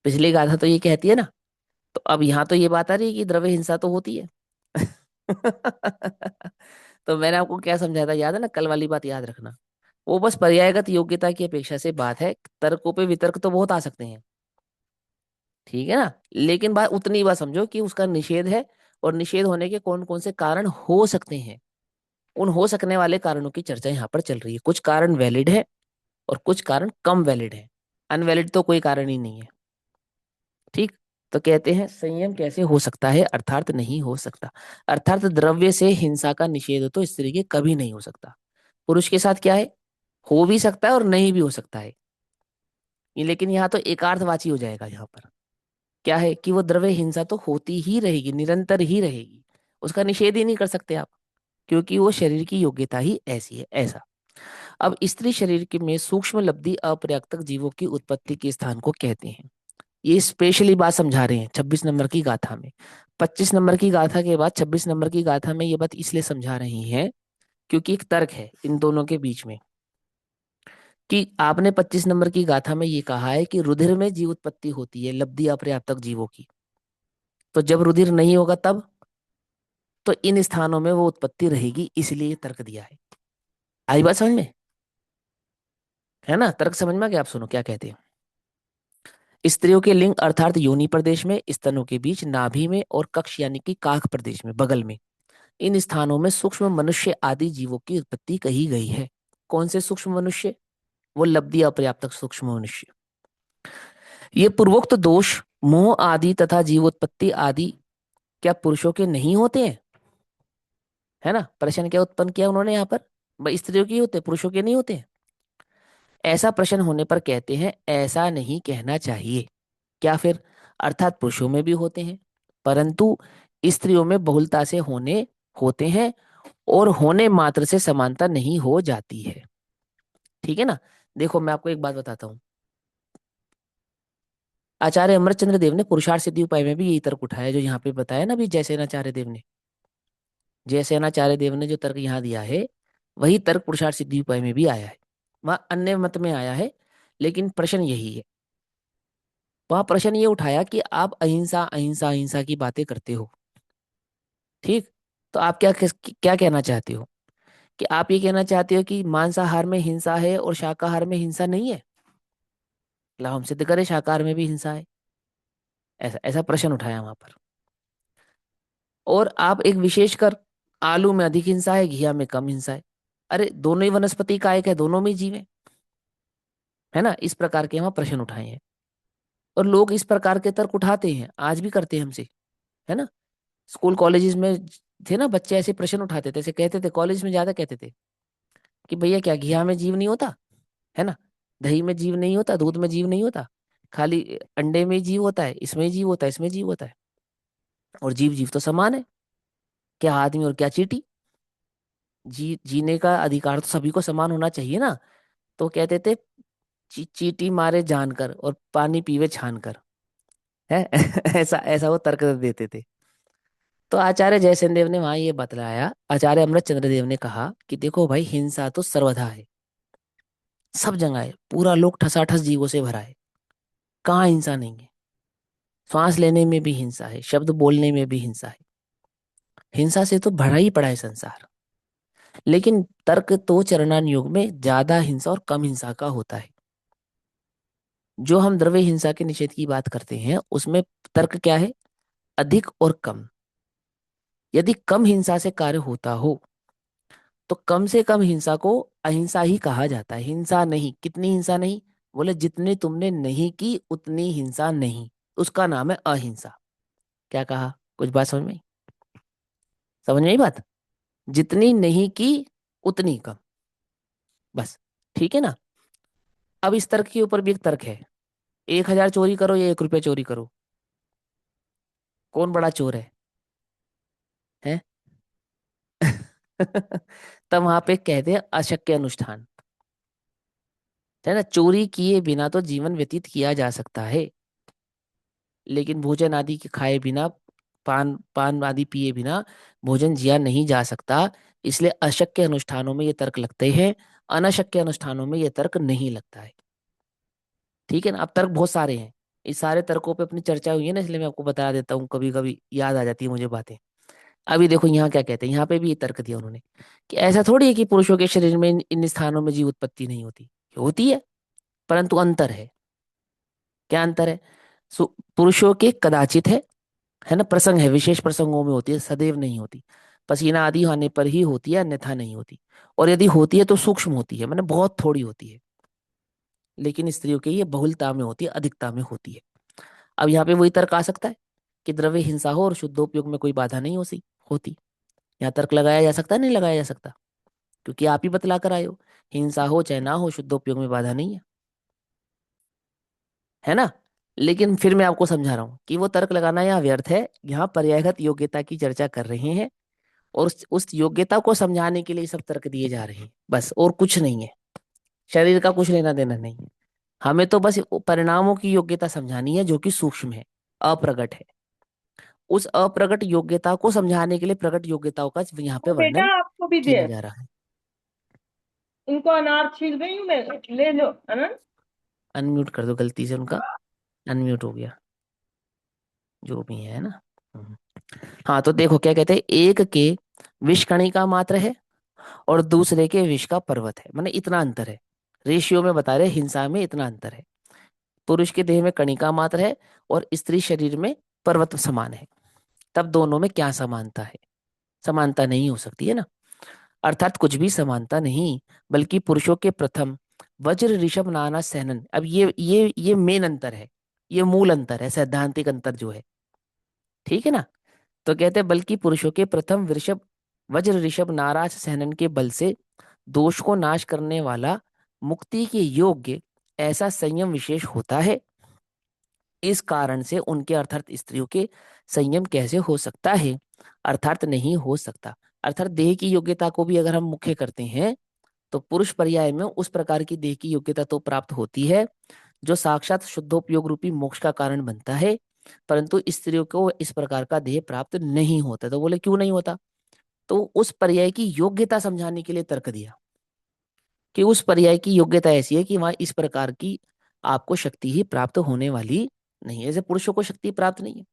पिछली गाथा तो ये कहती है ना। तो अब यहाँ तो ये बात आ रही है कि द्रव्य हिंसा तो होती है। तो मैंने आपको क्या समझाया था, याद है ना, कल वाली बात याद रखना। वो बस पर्यायगत योग्यता की अपेक्षा से बात है। तर्कों पे वितर्क तो बहुत आ सकते हैं, ठीक है ना, लेकिन बात उतनी बात समझो कि उसका निषेध है, और निषेध होने के कौन कौन से कारण हो सकते हैं। उन हो सकने वाले कारणों की चर्चा यहाँ पर चल रही है। कुछ कारण वैलिड है और कुछ कारण कम वैलिड है। अनवैलिड तो कोई कारण ही नहीं है। ठीक। तो कहते हैं संयम कैसे हो सकता है, अर्थात नहीं हो सकता। अर्थात द्रव्य से हिंसा का निषेध तो इस तरीके कभी नहीं हो सकता। पुरुष के साथ क्या है, हो भी सकता है और नहीं भी हो सकता है। ये लेकिन यहाँ तो एकार्थवाची हो जाएगा यहाँ पर। क्या है कि वो द्रव्य हिंसा तो होती ही रहेगी, निरंतर ही रहेगी। उसका निषेध ही नहीं कर सकते आप, क्योंकि वो शरीर की योग्यता ही ऐसी है, ऐसा। अब स्त्री शरीर के में सूक्ष्म लब्धि अपर्याप्तक जीवों की उत्पत्ति के स्थान को कहते हैं। ये स्पेशली बात समझा रहे हैं 26 नंबर की गाथा में। 25 नंबर की गाथा के बाद 26 नंबर की गाथा में ये बात इसलिए समझा रही हैं क्योंकि एक तर्क है इन दोनों के बीच में। कि आपने 25 नंबर की गाथा में ये कहा है कि रुधिर में जीव उत्पत्ति होती है लब्धि अपर्याप्तक जीवों की। तो जब रुधिर नहीं होगा तब, तो इन स्थानों में वो उत्पत्ति रहेगी, इसलिए ये तर्क दिया है। आई बात समझ में, है ना। तर्क समझ में आ गया। आप सुनो क्या कहते हैं। स्त्रियों के लिंग अर्थात योनि प्रदेश में, स्तनों के बीच, नाभि में और कक्ष यानी कि काख प्रदेश में, बगल में, इन स्थानों में सूक्ष्म मनुष्य आदि जीवों की उत्पत्ति कही गई है। कौन से सूक्ष्म मनुष्य, वो लब्धि अपर्याप्तक सूक्ष्म मनुष्य। ये पूर्वोक्त दोष मोह आदि तथा जीवोत्पत्ति आदि क्या पुरुषों के नहीं होते हैं, है ना। प्रश्न क्या उत्पन्न किया उन्होंने यहाँ पर, भाई स्त्रियों के ही होते, पुरुषों के नहीं होते हैं। ऐसा प्रश्न होने पर कहते हैं ऐसा नहीं कहना चाहिए। क्या फिर, अर्थात पुरुषों में भी होते हैं, परंतु स्त्रियों में बहुलता से होने होते हैं, और होने मात्र से समानता नहीं हो जाती है। ठीक है ना। देखो मैं आपको एक बात बताता हूँ। आचार्य अमरचंद्र देव ने पुरुषार्थ सिद्धि उपाय में भी यही तर्क उठाया जो यहाँ पे बताया ना, भी जयसेनाचार्य देव ने। जयसेनाचार्य देव ने जो तर्क यहाँ दिया है, वही तर्क पुरुषार्थ सिद्धि उपाय में भी आया है। वहाँ अन्य मत में आया है, लेकिन प्रश्न यही है। वहां प्रश्न ये उठाया कि आप अहिंसा अहिंसा अहिंसा की बातें करते हो, ठीक। तो आप क्या कहना चाहते हो, कि आप ये कहना चाहते हो कि मांसाहार में हिंसा है और शाकाहार में हिंसा नहीं है। ला हम सिद्ध करें शाकाहार में भी हिंसा है। ऐसा ऐसा प्रश्न उठाया वहां पर। और आप एक विशेष कर, आलू में अधिक हिंसा है, घिया में कम हिंसा है। अरे दोनों ही वनस्पति का एक है, दोनों में ही जीव है ना। इस प्रकार के वहां प्रश्न उठाए हैं। और लोग इस प्रकार के तर्क उठाते हैं, आज भी करते हैं हमसे, है ना। स्कूल कॉलेजेस में थे ना बच्चे, ऐसे प्रश्न उठाते थे, ऐसे कहते थे, कॉलेज में ज्यादा कहते थे कि भैया क्या घिया में जीव नहीं होता, है ना। दही में जीव नहीं होता, दूध में जीव नहीं होता, खाली अंडे में ही जीव होता है, इसमें जीव होता है, इसमें जीव होता है। और जीव जीव तो समान है, क्या आदमी और क्या चींटी। जीने का अधिकार तो सभी को समान होना चाहिए ना। तो कहते थे चींटी मारे जानकर और पानी पीवे छान कर, है। ऐसा ऐसा वो तर्क देते थे। तो आचार्य जयसेन देव ने वहां ये बतलाया, आचार्य अमृत चंद्र देव ने कहा कि देखो भाई हिंसा तो सर्वथा है, सब जगह है, पूरा लोग ठसाठस जीवों से भरा है, कहाँ हिंसा नहीं है। श्वास लेने में भी हिंसा है, शब्द बोलने में भी हिंसा है। हिंसा से तो भरा ही पड़ा है संसार। लेकिन तर्क तो चरणान युग में ज्यादा हिंसा और कम हिंसा का होता है। जो हम द्रव्य हिंसा के निषेध की बात करते हैं उसमें तर्क क्या है, अधिक और कम। यदि कम हिंसा से कार्य होता हो तो कम से कम हिंसा को अहिंसा ही कहा जाता है, हिंसा नहीं। कितनी हिंसा नहीं, बोले जितनी तुमने नहीं की उतनी हिंसा नहीं, उसका नाम है अहिंसा। क्या कहा, कुछ बात समझ में आई? समझ में आई बात। जितनी नहीं की उतनी कम, बस। ठीक है ना। अब इस तर्क के ऊपर भी एक तर्क है, 1,000 चोरी करो या 1 रुपया चोरी करो, कौन बड़ा चोर है? तब वहां पे कहते हैं अशक्य अनुष्ठान, है ना। चोरी किए बिना तो जीवन व्यतीत किया जा सकता है, लेकिन भोजन आदि के खाए बिना, पान पान आदि पिए बिना भोजन जिया नहीं जा सकता। इसलिए अशक्य अनुष्ठानों में ये तर्क लगते हैं, अनशक्य अनुष्ठानों में ये तर्क नहीं लगता है। ठीक है ना। अब तर्क बहुत सारे हैं, इस सारे तर्कों पे अपनी चर्चा हुई है ना, इसलिए मैं आपको बता देता हूँ, कभी कभी याद आ जाती है मुझे बातें। अभी देखो यहाँ क्या कहते हैं, यहाँ पे भी ये तर्क दिया उन्होंने कि ऐसा थोड़ी है कि पुरुषों के शरीर में इन स्थानों में जीव उत्पत्ति नहीं होती, होती है, परंतु अंतर है। क्या अंतर है? पुरुषों के कदाचित है ना, प्रसंग है, विशेष प्रसंगों में होती है, सदैव नहीं होती। पसीना आदि होने पर ही होती है, अन्यथा नहीं होती। और यदि होती है तो सूक्ष्म होती है, मैंने बहुत थोड़ी होती है। लेकिन स्त्रियों के ये बहुलता में होती है, अधिकता में होती है। अब यहाँ पे वही तर्क आ सकता है कि द्रव्य हिंसा हो और शुद्धोपयोग में कोई बाधा नहीं होती। यहाँ तर्क लगाया जा सकता है, नहीं लगाया जा सकता? क्योंकि आप ही बतला कर आए हो, हिंसा हो चाहे ना हो, शुद्धोपयोग में बाधा नहीं है ना। लेकिन फिर मैं आपको समझा रहा हूँ कि वो तर्क लगाना यहाँ व्यर्थ है। यहाँ पर्यायगत योग्यता की चर्चा कर रहे हैं, और उस योग्यता को समझाने के लिए सब तर्क दिए जा रहे हैं, बस, और कुछ नहीं है। शरीर का कुछ लेना देना नहीं है। हमें तो बस परिणामों की योग्यता समझानी है, जो कि सूक्ष्म है, अप्रगट है। उस अप्रगट योग्यता को समझाने के लिए प्रकट योग्यताओं का यहाँ पे वो बेटा वर्णन आपको भी दे, किया जा रहा है। इनको अनार छील रही हूँ मैं, ले लो अनंत। अनम्यूट कर दो, गलती से उनका अनम्यूट हो गया, जो भी है ना। हम्म। हाँ, तो देखो क्या कहते हैं, एक के विष कणिका मात्र है और दूसरे के विष का पर्वत है, माने इतना अंतर है। रेशियो में बता रहे, हिंसा में इतना अंतर है। पुरुष के देह में कणिका मात्र है और स्त्री शरीर में पर्वत समान है। तब दोनों में क्या समानता है? समानता नहीं हो सकती है ना। अर्थात कुछ भी समानता नहीं, बल्कि पुरुषों के प्रथम वज्र ऋषभ नाना सहनन। अब ये मेन अंतर है, ये मूल अंतर है, सैद्धांतिक अंतर जो है। ठीक है ना। तो कहते हैं बल्कि पुरुषों के प्रथम वृषभ वज्र ऋषभ नाराज सहनन के बल से दोष को नाश करने वाला, मुक्ति के योग्य ऐसा संयम विशेष होता है। इस कारण से उनके अर्थात स्त्रियों के संयम कैसे हो सकता है? अर्थात नहीं हो सकता। अर्थात देह की योग्यता को भी अगर हम मुख्य करते हैं, तो पुरुष पर्याय में उस प्रकार की देह की योग्यता तो प्राप्त होती है जो साक्षात शुद्धोपयोग रूपी मोक्ष का कारण बनता है, परंतु स्त्रियों को इस प्रकार का देह प्राप्त नहीं होता। तो बोले क्यों नहीं होता? तो उस पर्याय की योग्यता समझाने के लिए तर्क दिया कि उस पर्याय की योग्यता ऐसी है कि वहां इस प्रकार की आपको शक्ति ही प्राप्त होने वाली नहीं है। जैसे पुरुषों को शक्ति प्राप्त नहीं है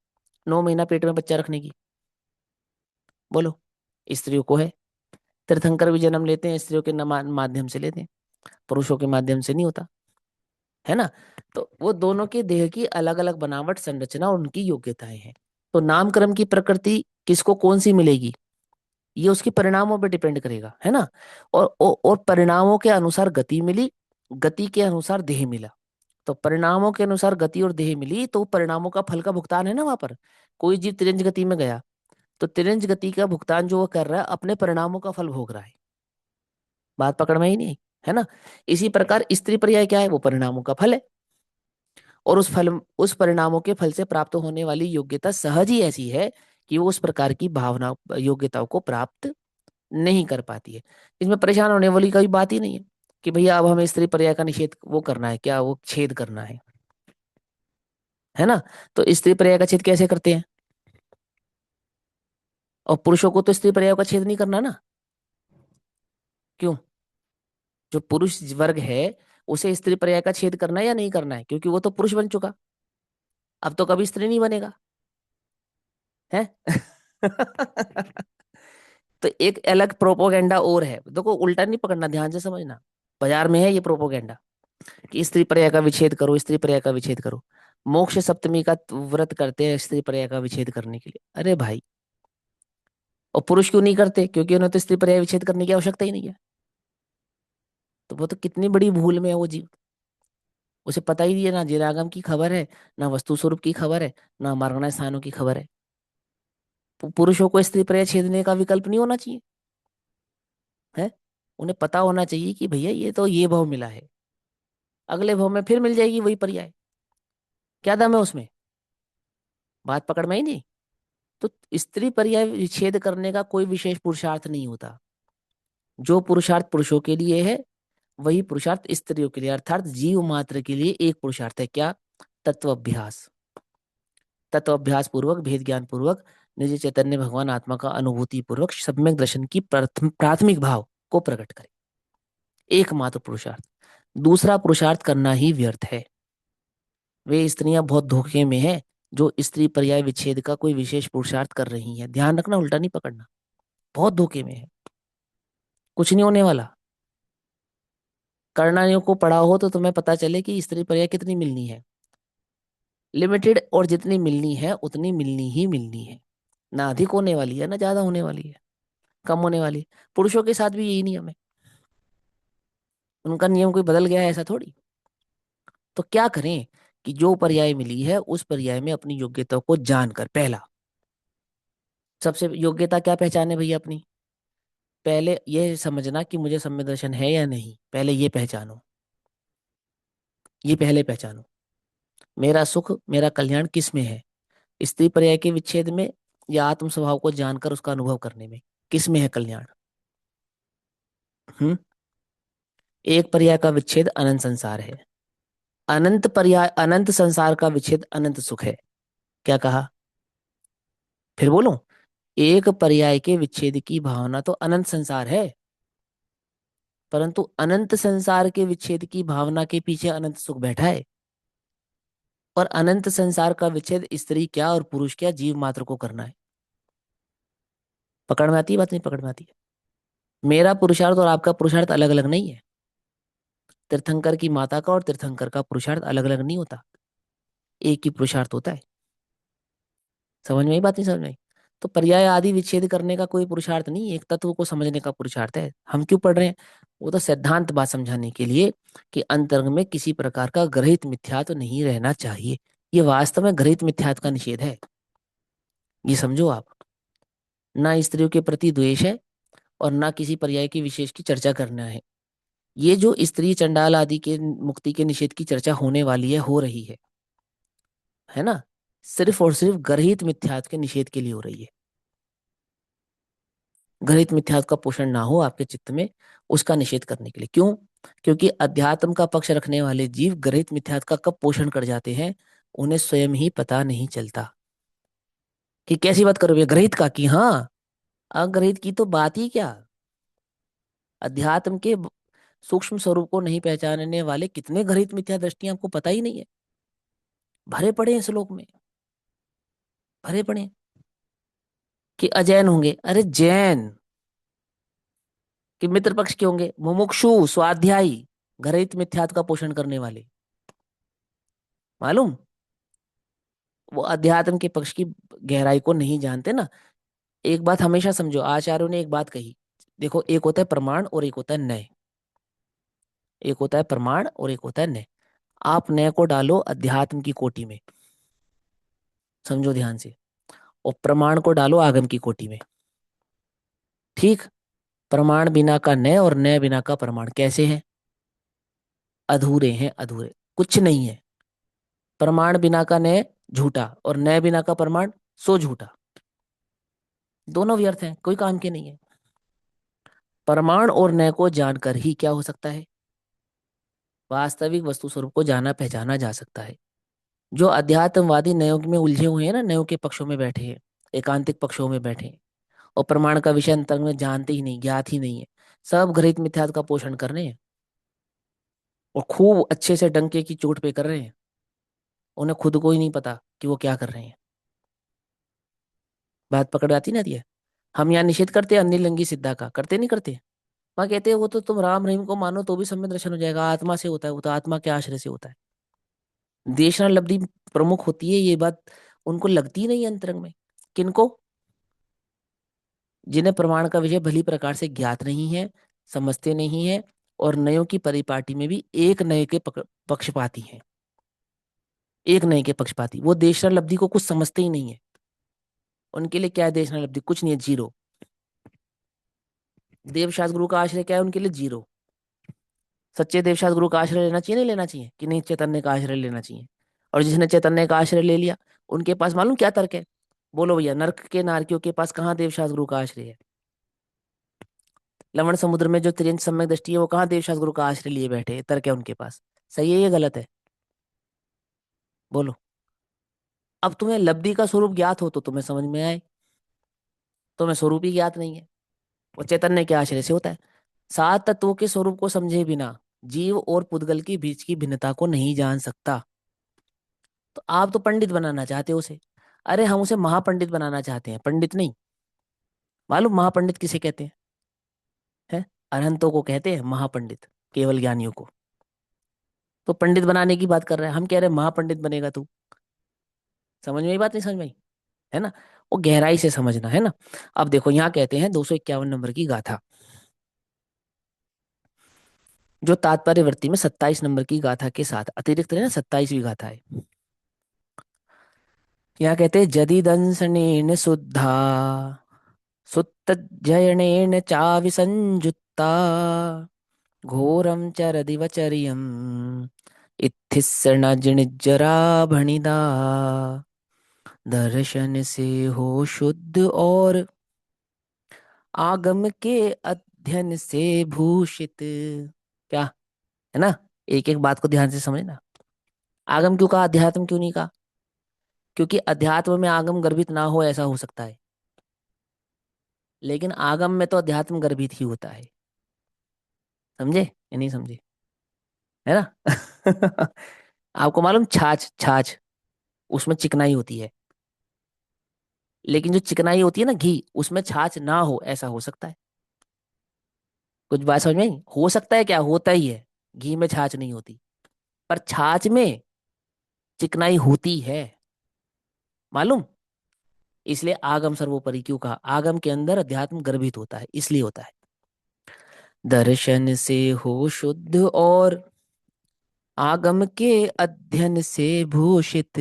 9 महीना पेट में बच्चा रखने की, बोलो। स्त्रियों को है। तीर्थंकर भी जन्म लेते हैं स्त्रियों के माध्यम से लेते हैं, पुरुषों के माध्यम से नहीं होता, है ना। तो वो दोनों के देह की अलग अलग बनावट, संरचना और उनकी योग्यताएं हैं। तो नामकर्म की प्रकृति किसको कौन सी मिलेगी, ये उसके परिणामों पे डिपेंड करेगा, है ना। और परिणामों के अनुसार गति मिली, गति के अनुसार देह मिला। तो परिणामों के अनुसार गति और देह मिली, तो परिणामों का फल का भुगतान है ना वहां पर। कोई जीव तिरंज गति में गया, तो तिरंज गति का भुगतान जो वो कर रहा है, अपने परिणामों का फल भोग रहा है। बात पकड़ में ही नहीं आई, है ना। इसी प्रकार स्त्री पर्याय क्या है, वो परिणामों का फल है। और उस परिणामों के फल से प्राप्त होने वाली योग्यता सहज ही ऐसी है कि वो उस प्रकार की भावना योग्यताओं को प्राप्त नहीं कर पाती है। इसमें परेशान होने वाली कोई बात ही नहीं है कि भैया अब हमें स्त्री पर्याय का निषेध वो करना है, क्या वो छेद करना है ना। तो स्त्री पर्याय का छेद कैसे करते हैं? और पुरुषों को तो स्त्री पर्याय का छेद नहीं करना ना। क्यों? जो पुरुष वर्ग है, उसे स्त्री पर्याय का छेद करना है या नहीं करना है? क्योंकि वो तो पुरुष बन चुका, अब तो कभी स्त्री नहीं बनेगा, है। तो एक अलग प्रोपोगेंडा और है, देखो उल्टा नहीं पकड़ना, ध्यान से समझना। बाजार में है ये प्रोपोगेंडा कि स्त्री पर्याय का विच्छेद करो, स्त्री पर्याय का विच्छेद करो। मोक्ष सप्तमी का व्रत करते हैं स्त्री पर्याय का विच्छेद करने के लिए, अरे भाई। और पुरुष क्यों नहीं करते? क्योंकि उन्हें तो स्त्री पर्याय विच्छेद करने की आवश्यकता ही नहीं है। तो वो तो कितनी बड़ी भूल में है वो जीव, उसे पता ही नहीं है, ना जिरागम की खबर है, ना वस्तु स्वरूप की खबर है, ना मार्गना स्थानों की खबर है। पुरुषों को स्त्री पर्याय छेदने का विकल्प नहीं होना चाहिए, है। उन्हें पता होना चाहिए कि भैया ये तो ये भाव मिला है, अगले भाव में फिर मिल जाएगी वही पर्याय, क्या दम है उसमें? बात पकड़ में ही नहीं। तो स्त्री पर्याय विच्छेद करने का कोई विशेष पुरुषार्थ नहीं होता। जो पुरुषार्थ पुरुषों के लिए है, वही पुरुषार्थ स्त्रियों के लिए, अर्थात जीव मात्र के लिए एक पुरुषार्थ है, क्या? तत्व अभ्यास। तत्व अभ्यास पूर्वक, भेद ज्ञान पूर्वक निज चैतन्य भगवान आत्मा का अनुभूति पूर्वक सम्यक दर्शन की प्राथमिक भाव को प्रकट करे, एकमात्र पुरुषार्थ। दूसरा पुरुषार्थ करना ही व्यर्थ है। वे स्त्रियां बहुत धोखे में हैं जो स्त्री पर्याय विच्छेद का कोई विशेष पुरुषार्थ कर रही हैं। ध्यान रखना, उल्टा नहीं पकड़ना। बहुत धोखे में है, कुछ नहीं होने वाला। करणानियों को पढ़ा हो तो तुम्हें पता चले कि स्त्री पर्याय कितनी मिलनी है, लिमिटेड, और जितनी मिलनी है उतनी मिलनी ही मिलनी है। ना अधिक होने वाली है, ना ज्यादा होने वाली है, कम होने वाली है। पुरुषों के साथ भी यही नियम है। उनका नियम कोई बदल गया है ऐसा थोड़ी। तो क्या करें कि जो पर्याय मिली है उस पर्याय में अपनी योग्यता को जानकर, पहला सबसे योग्यता क्या पहचाने भैया अपनी? पहले ये समझना कि मुझे सम्यक दर्शन है या नहीं, पहले ये पहचानो। ये पहले पहचानो, मेरा सुख मेरा कल्याण किस में है? स्त्री पर्याय के विच्छेद में, या आत्म स्वभाव को जानकर उसका अनुभव करने में? किस में है कल्याण? हम्म। एक पर्याय का विच्छेद अनंत संसार है, अनंत पर्याय अनंत संसार का विच्छेद अनंत सुख है। क्या कहा? फिर बोलो। एक पर्याय के विच्छेद की भावना तो अनंत संसार है, परंतु अनंत संसार के विच्छेद की भावना के पीछे अनंत सुख बैठा है। और अनंत संसार का विच्छेद स्त्री क्या और पुरुष क्या, जीव मात्र को करना है। पकड़ में आती है बात, नहीं पकड़ में आती है? मेरा पुरुषार्थ और आपका पुरुषार्थ अलग अलग नहीं है। तीर्थंकर की माता का और तीर्थंकर का पुरुषार्थ अलग अलग नहीं होता, एक ही पुरुषार्थ होता है। समझ में आई बात, नहीं समझ में आई? तो पर्याय आदि विच्छेद करने का कोई पुरुषार्थ नहीं, एक तत्व को समझने का पुरुषार्थ है। हम क्यों पढ़ रहे हैं? वो तो सिद्धांत बात समझाने के लिए कि अंतरंग में किसी प्रकार का ग्रहित मिथ्यात्व नहीं रहना चाहिए। ये वास्तव में ग्रहित मिथ्यात्व का निषेध है, ये समझो आप। ना स्त्रियों के प्रति द्वेष है और ना किसी पर्याय की विशेष की चर्चा करना है। ये जो स्त्री चंडाल आदि के मुक्ति के निषेध की चर्चा होने वाली है, हो रही है ना, सिर्फ और सिर्फ गर्हित मिथ्यात्व के निषेध के लिए हो रही है। गर्हित मिथ्यात्व का पोषण ना हो आपके चित्त में, उसका निषेध करने के लिए। क्यों? क्योंकि अध्यात्म का पक्ष रखने वाले जीव गर्हित मिथ्यात्व का कब पोषण कर जाते हैं, उन्हें स्वयं ही पता नहीं चलता। कि कैसी बात करोगे ग्रहित का, कि हाँ, अग्रहित की तो बात ही क्या। अध्यात्म के सूक्ष्म स्वरूप को नहीं पहचानने वाले कितने गर्हित मिथ्या दृष्टियां आपको पता ही नहीं है, भरे पड़े हैं श्लोक में, भरे पड़े हैं। कि अजैन होंगे, अरे जैन। कि मित्र पक्ष के होंगे, मुमुक्षु स्वाध्यायी, घृत मिथ्यात्व का पोषण करने वाले। मालूम? वो अध्यात्म के पक्ष की गहराई को नहीं जानते ना। एक बात हमेशा समझो, आचार्यों ने एक बात कही, देखो, एक होता है प्रमाण और एक होता है न्याय। एक होता है प्रमाण और एक होता है न्याय। आप न्याय को डालो अध्यात्म की कोटि में, समझो ध्यान से, और प्रमाण को डालो आगम की कोटि में। ठीक? प्रमाण बिना का न्याय और न्याय बिना का प्रमाण कैसे है? अधूरे हैं, अधूरे, कुछ नहीं है। प्रमाण बिना का न्याय झूठा, और न्याय बिना का प्रमाण सो झूठा। दोनों व्यर्थ हैं, कोई काम के नहीं है। प्रमाण और न्याय को जानकर ही क्या हो सकता है? वास्तविक वस्तु स्वरूप को जाना पहचाना जा सकता है। जो अध्यात्मवादी न्यायों में उलझे हुए हैं ना, न्यायों के पक्षों में बैठे हैं, एकांतिक पक्षों में बैठे हैं, और प्रमाण का विषय अंतर में जानते ही नहीं, ज्ञात ही नहीं है, सब घृत मिथ्यात्व का पोषण कर रहे हैं, और खूब अच्छे से डंके की चोट पे कर रहे हैं। उन्हें खुद को ही नहीं पता कि वो क्या कर रहे हैं। बात पकड़ आती ना दिया? हम यहाँ निषेध करते हैं अन्य लिंगी सिद्धा का, करते नहीं करते? वहां कहते हैं वो तो तुम राम रहीम को मानो तो भी सम्यक दर्शन हो जाएगा, आत्मा से होता है, वो तो आत्मा के आश्रय से होता है। देशना लब्धि प्रमुख होती है, ये बात उनको लगती नहीं है अंतरंग में। किनको? जिन्हें प्रमाण का विषय भली प्रकार से ज्ञात नहीं है, समझते नहीं है, और नयों की परिपाटी में भी एक नए के पक्षपाती हैं। एक नए के पक्षपाती, वो देशना लब्धि को कुछ समझते ही नहीं है। उनके लिए क्या है देशना लब्धि? कुछ नहीं है, जीरो। देवशास्त्र गुरु का आश्रय क्या है उनके लिए? जीरो। सच्चे देवशास्त्र गुरु का आश्रय लेना चाहिए, नहीं लेना चाहिए? कि नहीं, चैतन्य का आश्रय लेना चाहिए? और जिसने चैतन्य का आश्रय ले लिया, उनके पास मालूम क्या तर्क है? बोलो भैया, नर्क के नारकियों के पास कहाँ देवशास्त्र गुरु का आश्रय है? लवण समुद्र में जो त्रियंत सम्यक दृष्टि है, वो कहाँ देवशास्त्र गुरु का आश्रय लिए बैठे हैं? तर्क है उनके पास। सही है ये गलत है? बोलो। अब तुम्हें लब्धि का स्वरूप ज्ञात हो तो तुम्हें समझ में आए। तो मैं स्वरूप ही ज्ञात नहीं है। और चैतन्य के आश्रय से होता है। सात तत्वों के स्वरूप को समझे बिना जीव और पुद्गल के बीच की भिन्नता को नहीं जान सकता। तो आप तो पंडित बनाना चाहते हो उसे। अरे हम उसे महापंडित बनाना चाहते हैं, पंडित नहीं। मालूम महापंडित किसे कहते हैं? है, अरहंतों को कहते हैं महापंडित, केवल ज्ञानियों को। तो पंडित बनाने की बात कर रहा है, हम कह रहे हैं महापंडित बनेगा तू। समझ में आई बात, नहीं समझ में आई? है ना? वो गहराई से समझना है ना। अब देखो यहाँ कहते हैं 251 नंबर की गाथा, जो तात्पर्यवर्ती में 27 नंबर की गाथा के साथ अतिरिक्त है ना, 27वीं गाथा है। यहाँ कहते हैं जदिदंसनेन शुद्धा सुत्तजयनेन चाविसंजुत्ता घोरम चरदिवचर्यम इत्थिस्सृणजिणिज्जरा भणिदा दर्शन से हो शुद्ध और आगम के अध्ययन से भूषित। क्या है ना? एक एक बात को ध्यान से समझना। आगम क्यों कहा, अध्यात्म क्यों नहीं कहा? क्योंकि अध्यात्म में आगम गर्भित ना हो ऐसा हो सकता है, लेकिन आगम में तो अध्यात्म गर्भित ही होता है। समझे या नहीं समझे? है ना? आपको मालूम, छाछ छाछ उसमें चिकनाई होती है, लेकिन जो चिकनाई होती है ना घी, उसमें छाछ ना हो ऐसा हो सकता है। कुछ बात समझ में आई? हो सकता है, क्या होता ही है। घी में छाछ नहीं होती, पर छाछ में चिकनाई होती है। मालूम? इसलिए आगम सर्वोपरि क्यों कहा, आगम के अंदर अध्यात्म गर्भित होता है, इसलिए होता है। दर्शन से हो शुद्ध और आगम के अध्ययन से भूषित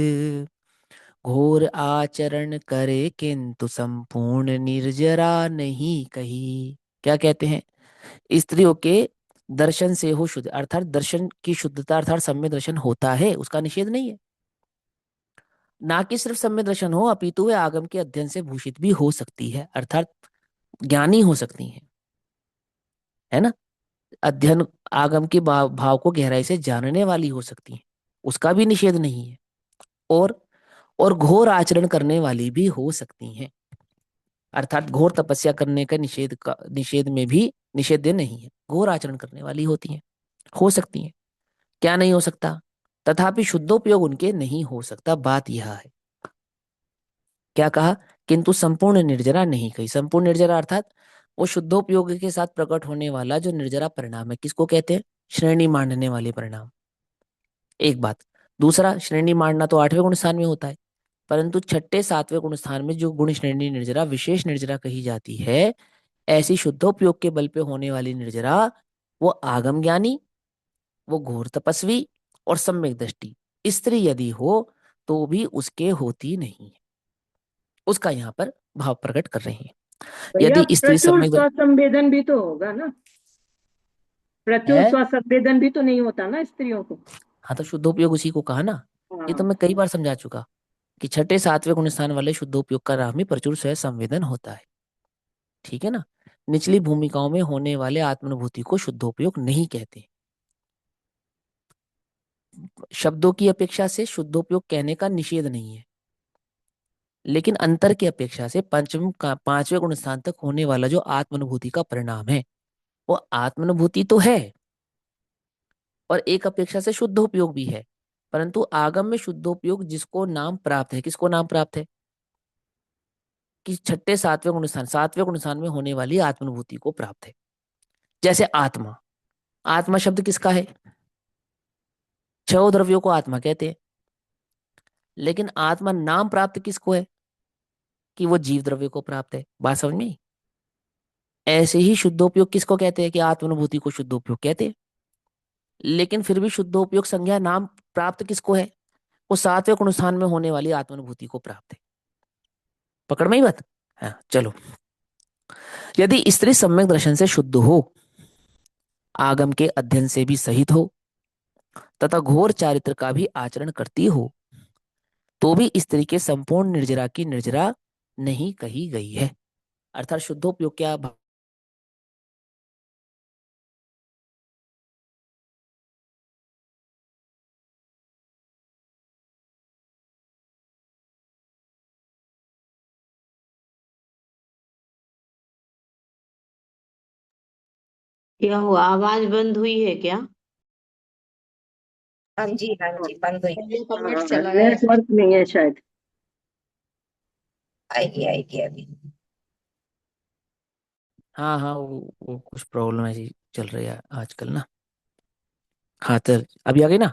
घोर आचरण करे किंतु संपूर्ण निर्जरा नहीं कही। क्या कहते हैं? स्त्रियों के दर्शन से हो शुद्ध, अर्थात दर्शन की शुद्धता, अर्थात सम्य दर्शन होता है, उसका निषेध नहीं है। ना कि सिर्फ सम्य दर्शन हो, अपितु वे आगम के अध्ययन से भूषित भी हो सकती है, अर्थात ज्ञानी हो सकती हैं। है ना? अध्ययन, आगम के भाव को गहराई से जानने वाली हो सकती हैं, उसका भी निषेध नहीं है। और और घोर आचरण करने वाली भी हो सकती हैं, अर्थात घोर तपस्या करने का निषेध में भी निषेध नहीं है, घोर आचरण करने वाली होती हैं, हो सकती हैं। क्या नहीं हो सकता? तथापि शुद्धोपयोग उनके नहीं हो सकता, बात यह है। क्या कहा? किंतु संपूर्ण निर्जरा नहीं कही। संपूर्ण निर्जरा अर्थात वो शुद्धोपयोग के साथ प्रकट होने वाला जो निर्जरा परिणाम है, किसको कहते हैं? श्रेणी मांडने वाले परिणाम। एक बात। दूसरा, श्रेणी मांडना तो 8वें गुण स्थान में होता है, परंतु छठे 7वें गुण स्थान में जो गुण श्रेणी निर्जरा विशेष निर्जरा कही जाती है, ऐसी शुद्धोपयोग के बल पे होने वाली निर्जरा, वो आगम ज्ञानी, वो घोर तपस्वी और सम्यक दृष्टि स्त्री यदि हो तो भी उसके होती नहीं है। उसका यहाँ पर भाव प्रकट कर रहे हैं। भैया यदि स्त्री प्रचुर सम्यक स्वसंवेदन भी तो होगा ना, प्रचुर है, स्वसंवेदन भी तो नहीं होता ना स्त्रियों को। हाँ तो शुद्धोपयोग उसी को कहा ना। ये तो हाँ। मैं कई बार समझा चुका कि छठे 7वें गुण स्थान वाले शुद्धोपयोग का राह में प्रचुर स्वय संवेदन होता है। ठीक है ना? निचली भूमिकाओं में होने वाले आत्मानुभूति को शुद्धोपयोग नहीं कहते। शब्दों की अपेक्षा से शुद्धोपयोग कहने का निषेध नहीं है, लेकिन अंतर की अपेक्षा से पंचम का 5वें गुण स्थान तक होने वाला जो आत्मानुभूति का परिणाम है, वो आत्मानुभूति तो है और एक अपेक्षा से शुद्धोपयोग भी है। परंतु आगम में शुद्धोपयोग जिसको नाम प्राप्त है, किसको नाम प्राप्त है? कि छठे 7वें गुण स्थान, 7वें गुण स्थान में होने वाली आत्मानुभूति को प्राप्त है। जैसे आत्मा, आत्मा शब्द किसका है? छह द्रव्यों को आत्मा कहते हैं, लेकिन आत्मा नाम प्राप्त किसको है? कि वो जीव द्रव्य को प्राप्त है। बात समझ में आई? ऐसे ही शुद्धोपयोग किसको कहते हैं? कि आत्मानुभूति को शुद्धोपयोग कहते हैं, लेकिन फिर भी शुद्धोपयोग संज्ञा नाम प्राप्त किसको है? वो 7वें गुण स्थान में होने वाली आत्मानुभूति को प्राप्त है। पकड़ में ही बात? हाँ चलो। यदि स्त्री सम्यक दर्शन से शुद्ध हो, आगम के अध्ययन से भी सहित हो तथा घोर चारित्र का भी आचरण करती हो, तो भी स्त्री के संपूर्ण निर्जरा की निर्जरा नहीं कही गई है। अर्थात शुद्धोपयोग क्या क्या हुआ, आवाज बंद हुई है क्या? हाँ जी बंद हुई। पहले का हाँ नेट हाँ हाँ, चला गया। नेटवर्क नहीं है शायद। आएगी अभी। हाँ हाँ, वो कुछ प्रॉब्लम ऐसी चल रही है आजकल ना। हाँ तो अभी आ गई ना।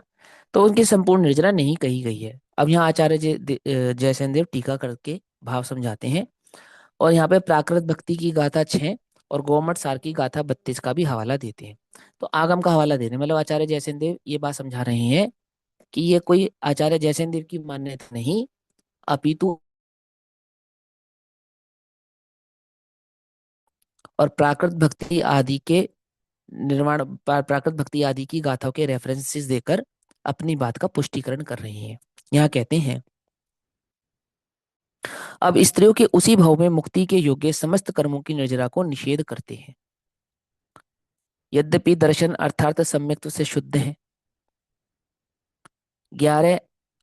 तो उनकी संपूर्ण निर्जरा नहीं कही गई है। अब यहाँ आचार्य जयसेन देव टीका करके भाव समझाते हैं। और यहाँ पे प्राकृत भक्ति की गाथा 6 और गौमठ सार की गाथा 32 का भी हवाला देते हैं। तो आगम का हवाला देते हैं, मतलब आचार्य जयसेन देव ये बात समझा रहे हैं कि ये कोई आचार्य जयसेन देव की मान्यता नहीं, अपितु और प्राकृत भक्ति आदि की गाथाओं के रेफरेंसेस देकर अपनी बात का पुष्टिकरण कर रहे हैं। यहाँ कहते हैं, अब स्त्रियों के उसी भाव में मुक्ति के योग्य समस्त कर्मों की निर्जरा को निषेध करते हैं। यद्यपि दर्शन अर्थात सम्यक्त्व से शुद्ध है, 11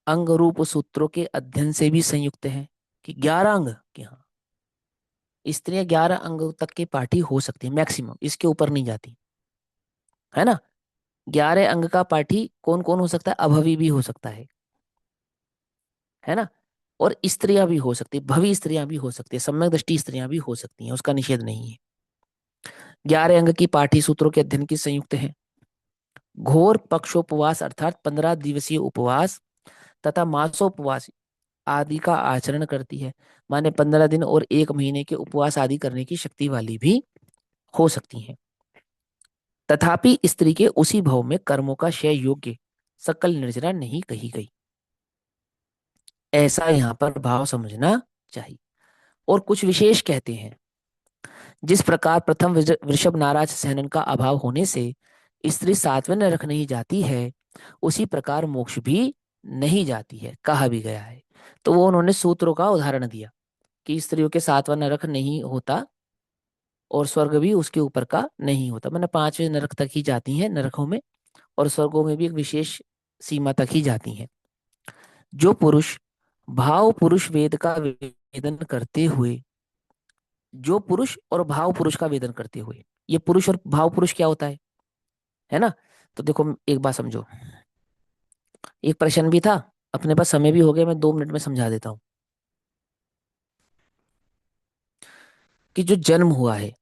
अंग रूप सूत्रों के अध्ययन से भी संयुक्त है। कि 11 अंग की, हाँ, स्त्रियां 11 अंग तक के पाठी हो सकती है मैक्सिमम, इसके ऊपर नहीं जाती, है ना। 11 अंग का पाठी कौन कौन हो सकता है? अभवी भी हो सकता है ना। और स्त्रियां भी हो सकती है, भवी स्त्रियां भी हो सकती है, सम्यक दृष्टि स्त्रियां भी हो सकती हैं, उसका निषेध नहीं है। 11 अंग की पाठी सूत्रों के अध्ययन की संयुक्त है। घोर पक्षोपवास अर्थात 15 दिवसीय उपवास तथा मासोपवास आदि का आचरण करती है। माने 15 दिन और 1 महीने के उपवास आदि करने की शक्ति वाली भी हो सकती हैं। तथापि स्त्री के उसी भाव में कर्मों का क्षय योग्य सकल निर्जरा नहीं कही गई, ऐसा यहाँ पर भाव समझना चाहिए। और कुछ विशेष कहते हैं, जिस प्रकार प्रथम वृषभ नाराज सहनन का अभाव होने से स्त्री 7वें नरक नहीं जाती है, उसी प्रकार मोक्ष भी नहीं जाती है, कहा भी गया है। तो वो उन्होंने सूत्रों का उदाहरण दिया कि स्त्रियों के 7वां नरक नहीं होता और स्वर्ग भी उसके ऊपर का नहीं होता, मतलब 5वें नरक तक ही जाती हैं नरकों में। और स्वर्गों में भी एक विशेष सीमा तक ही जाती हैं। जो पुरुष भाव पुरुष वेद का वेदन करते हुए, जो पुरुष और भाव पुरुष का वेदन करते हुए, ये पुरुष और भाव पुरुष क्या होता है ना। तो देखो एक बात समझो, एक प्रश्न भी था, अपने पास समय भी हो गया, मैं 2 मिनट में समझा देता हूँ। कि जो जन्म हुआ है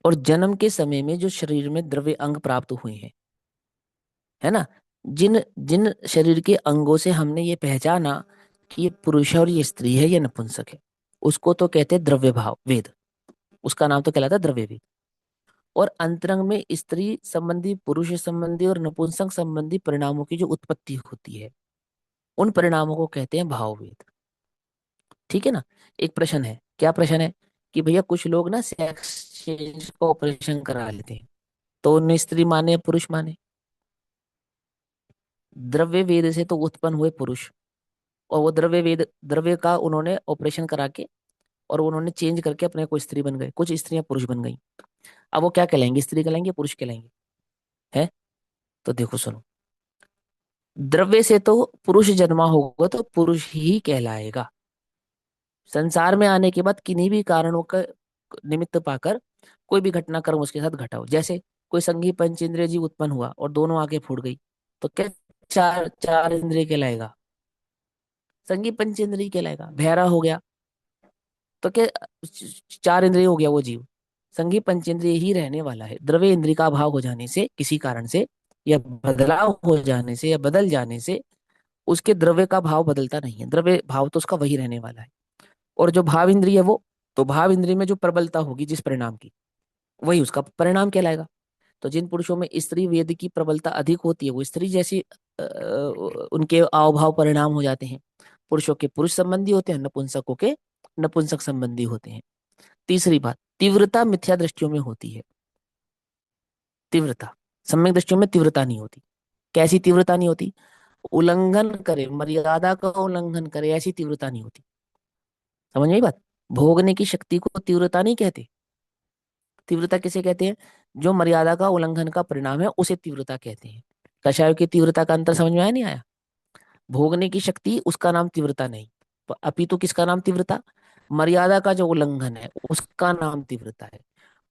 और जन्म के समय में जो शरीर में द्रव्य अंग प्राप्त हुए हैं, है ना, जिन जिन शरीर के अंगों से हमने ये पहचाना कि ये पुरुष है और ये स्त्री है, ये नपुंसक है, उसको तो कहते हैं द्रव्य भाव वेद, उसका नाम तो कहलाता है द्रव्य वेद। और अंतरंग में स्त्री संबंधी, पुरुष संबंधी और नपुंसक संबंधी परिणामों की जो उत्पत्ति होती है, उन परिणामों को कहते हैं भाव वेद। ठीक है ना। एक प्रश्न है, क्या प्रश्न है? कि भैया कुछ लोग ना सेक्स चेंज का ऑपरेशन करा लेते हैं, तो उन्हें स्त्री माने या पुरुष माने? द्रव्य वेद से तो उत्पन्न हुए पुरुष, और वो द्रव्य का उन्होंने ऑपरेशन करा के और उन्होंने चेंज करके अपने को स्त्री बन गए, कुछ स्त्रियां पुरुष बन गई। अब वो क्या कहलाएंगे, स्त्री कहलाएंगे पुरुष कहलाएंगे? है। तो देखो सुनो, द्रव्य से तो पुरुष जन्मा होगा तो पुरुष ही कहलाएगा। संसार में आने के बाद किन्हीं भी कारणों का निमित्त पाकर कोई भी घटनाक्रम उसके साथ घटा हो, जैसे कोई संघी पंचेंद्रिय जीव उत्पन्न हुआ और दोनों आंखें फूट गई, तो क्या चार चार इंद्रिय कहलाएगा? संघी पंचेंद्रिय कहलाएगा। बहरा हो गया तो क्या 4 इंद्रिय हो गया वो जीव? संघी पंचेंद्रिय ही रहने वाला है। द्रव्य इंद्रिय का अभाव हो जाने से किसी कारण से, या बदलाव हो जाने से, या बदल जाने से उसके द्रव्य का भाव बदलता नहीं है, द्रव्य भाव तो उसका वही रहने वाला है। और जो भाव इंद्रिय है वो, तो भाव इंद्रिय में जो प्रबलता होगी जिस परिणाम की, वही उसका परिणाम कहलाएगा। तो जिन पुरुषों में स्त्री वेद की प्रबलता अधिक होती है, वो स्त्री जैसी उनके आव भाव परिणाम हो जाते हैं। पुरुषों के पुरुष संबंधी होते हैं, नपुंसकों के नपुंसक संबंधी होते हैं। तीसरी बात, तीव्रता मिथ्या दृष्टियों में होती है। तीव्रता सम्यक दृष्टियों में तीव्रता नहीं होती। कैसी तीव्रता नहीं होती? उल्लंघन करे, मर्यादा का उल्लंघन करे, ऐसी तीव्रता नहीं होती। समझ में आई बात? भोगने की शक्ति को तीव्रता नहीं कहते। तीव्रता किसे कहते हैं? जो मर्यादा का उल्लंघन का परिणाम है उसे तीव्रता कहते हैं। कषायों की तीव्रता का अंतर समझ में आया नहीं आया? भोगने की शक्ति उसका नाम तीव्रता नहीं, अपितु किसका नाम तीव्रता? मर्यादा का जो उल्लंघन है उसका नाम तीव्रता है।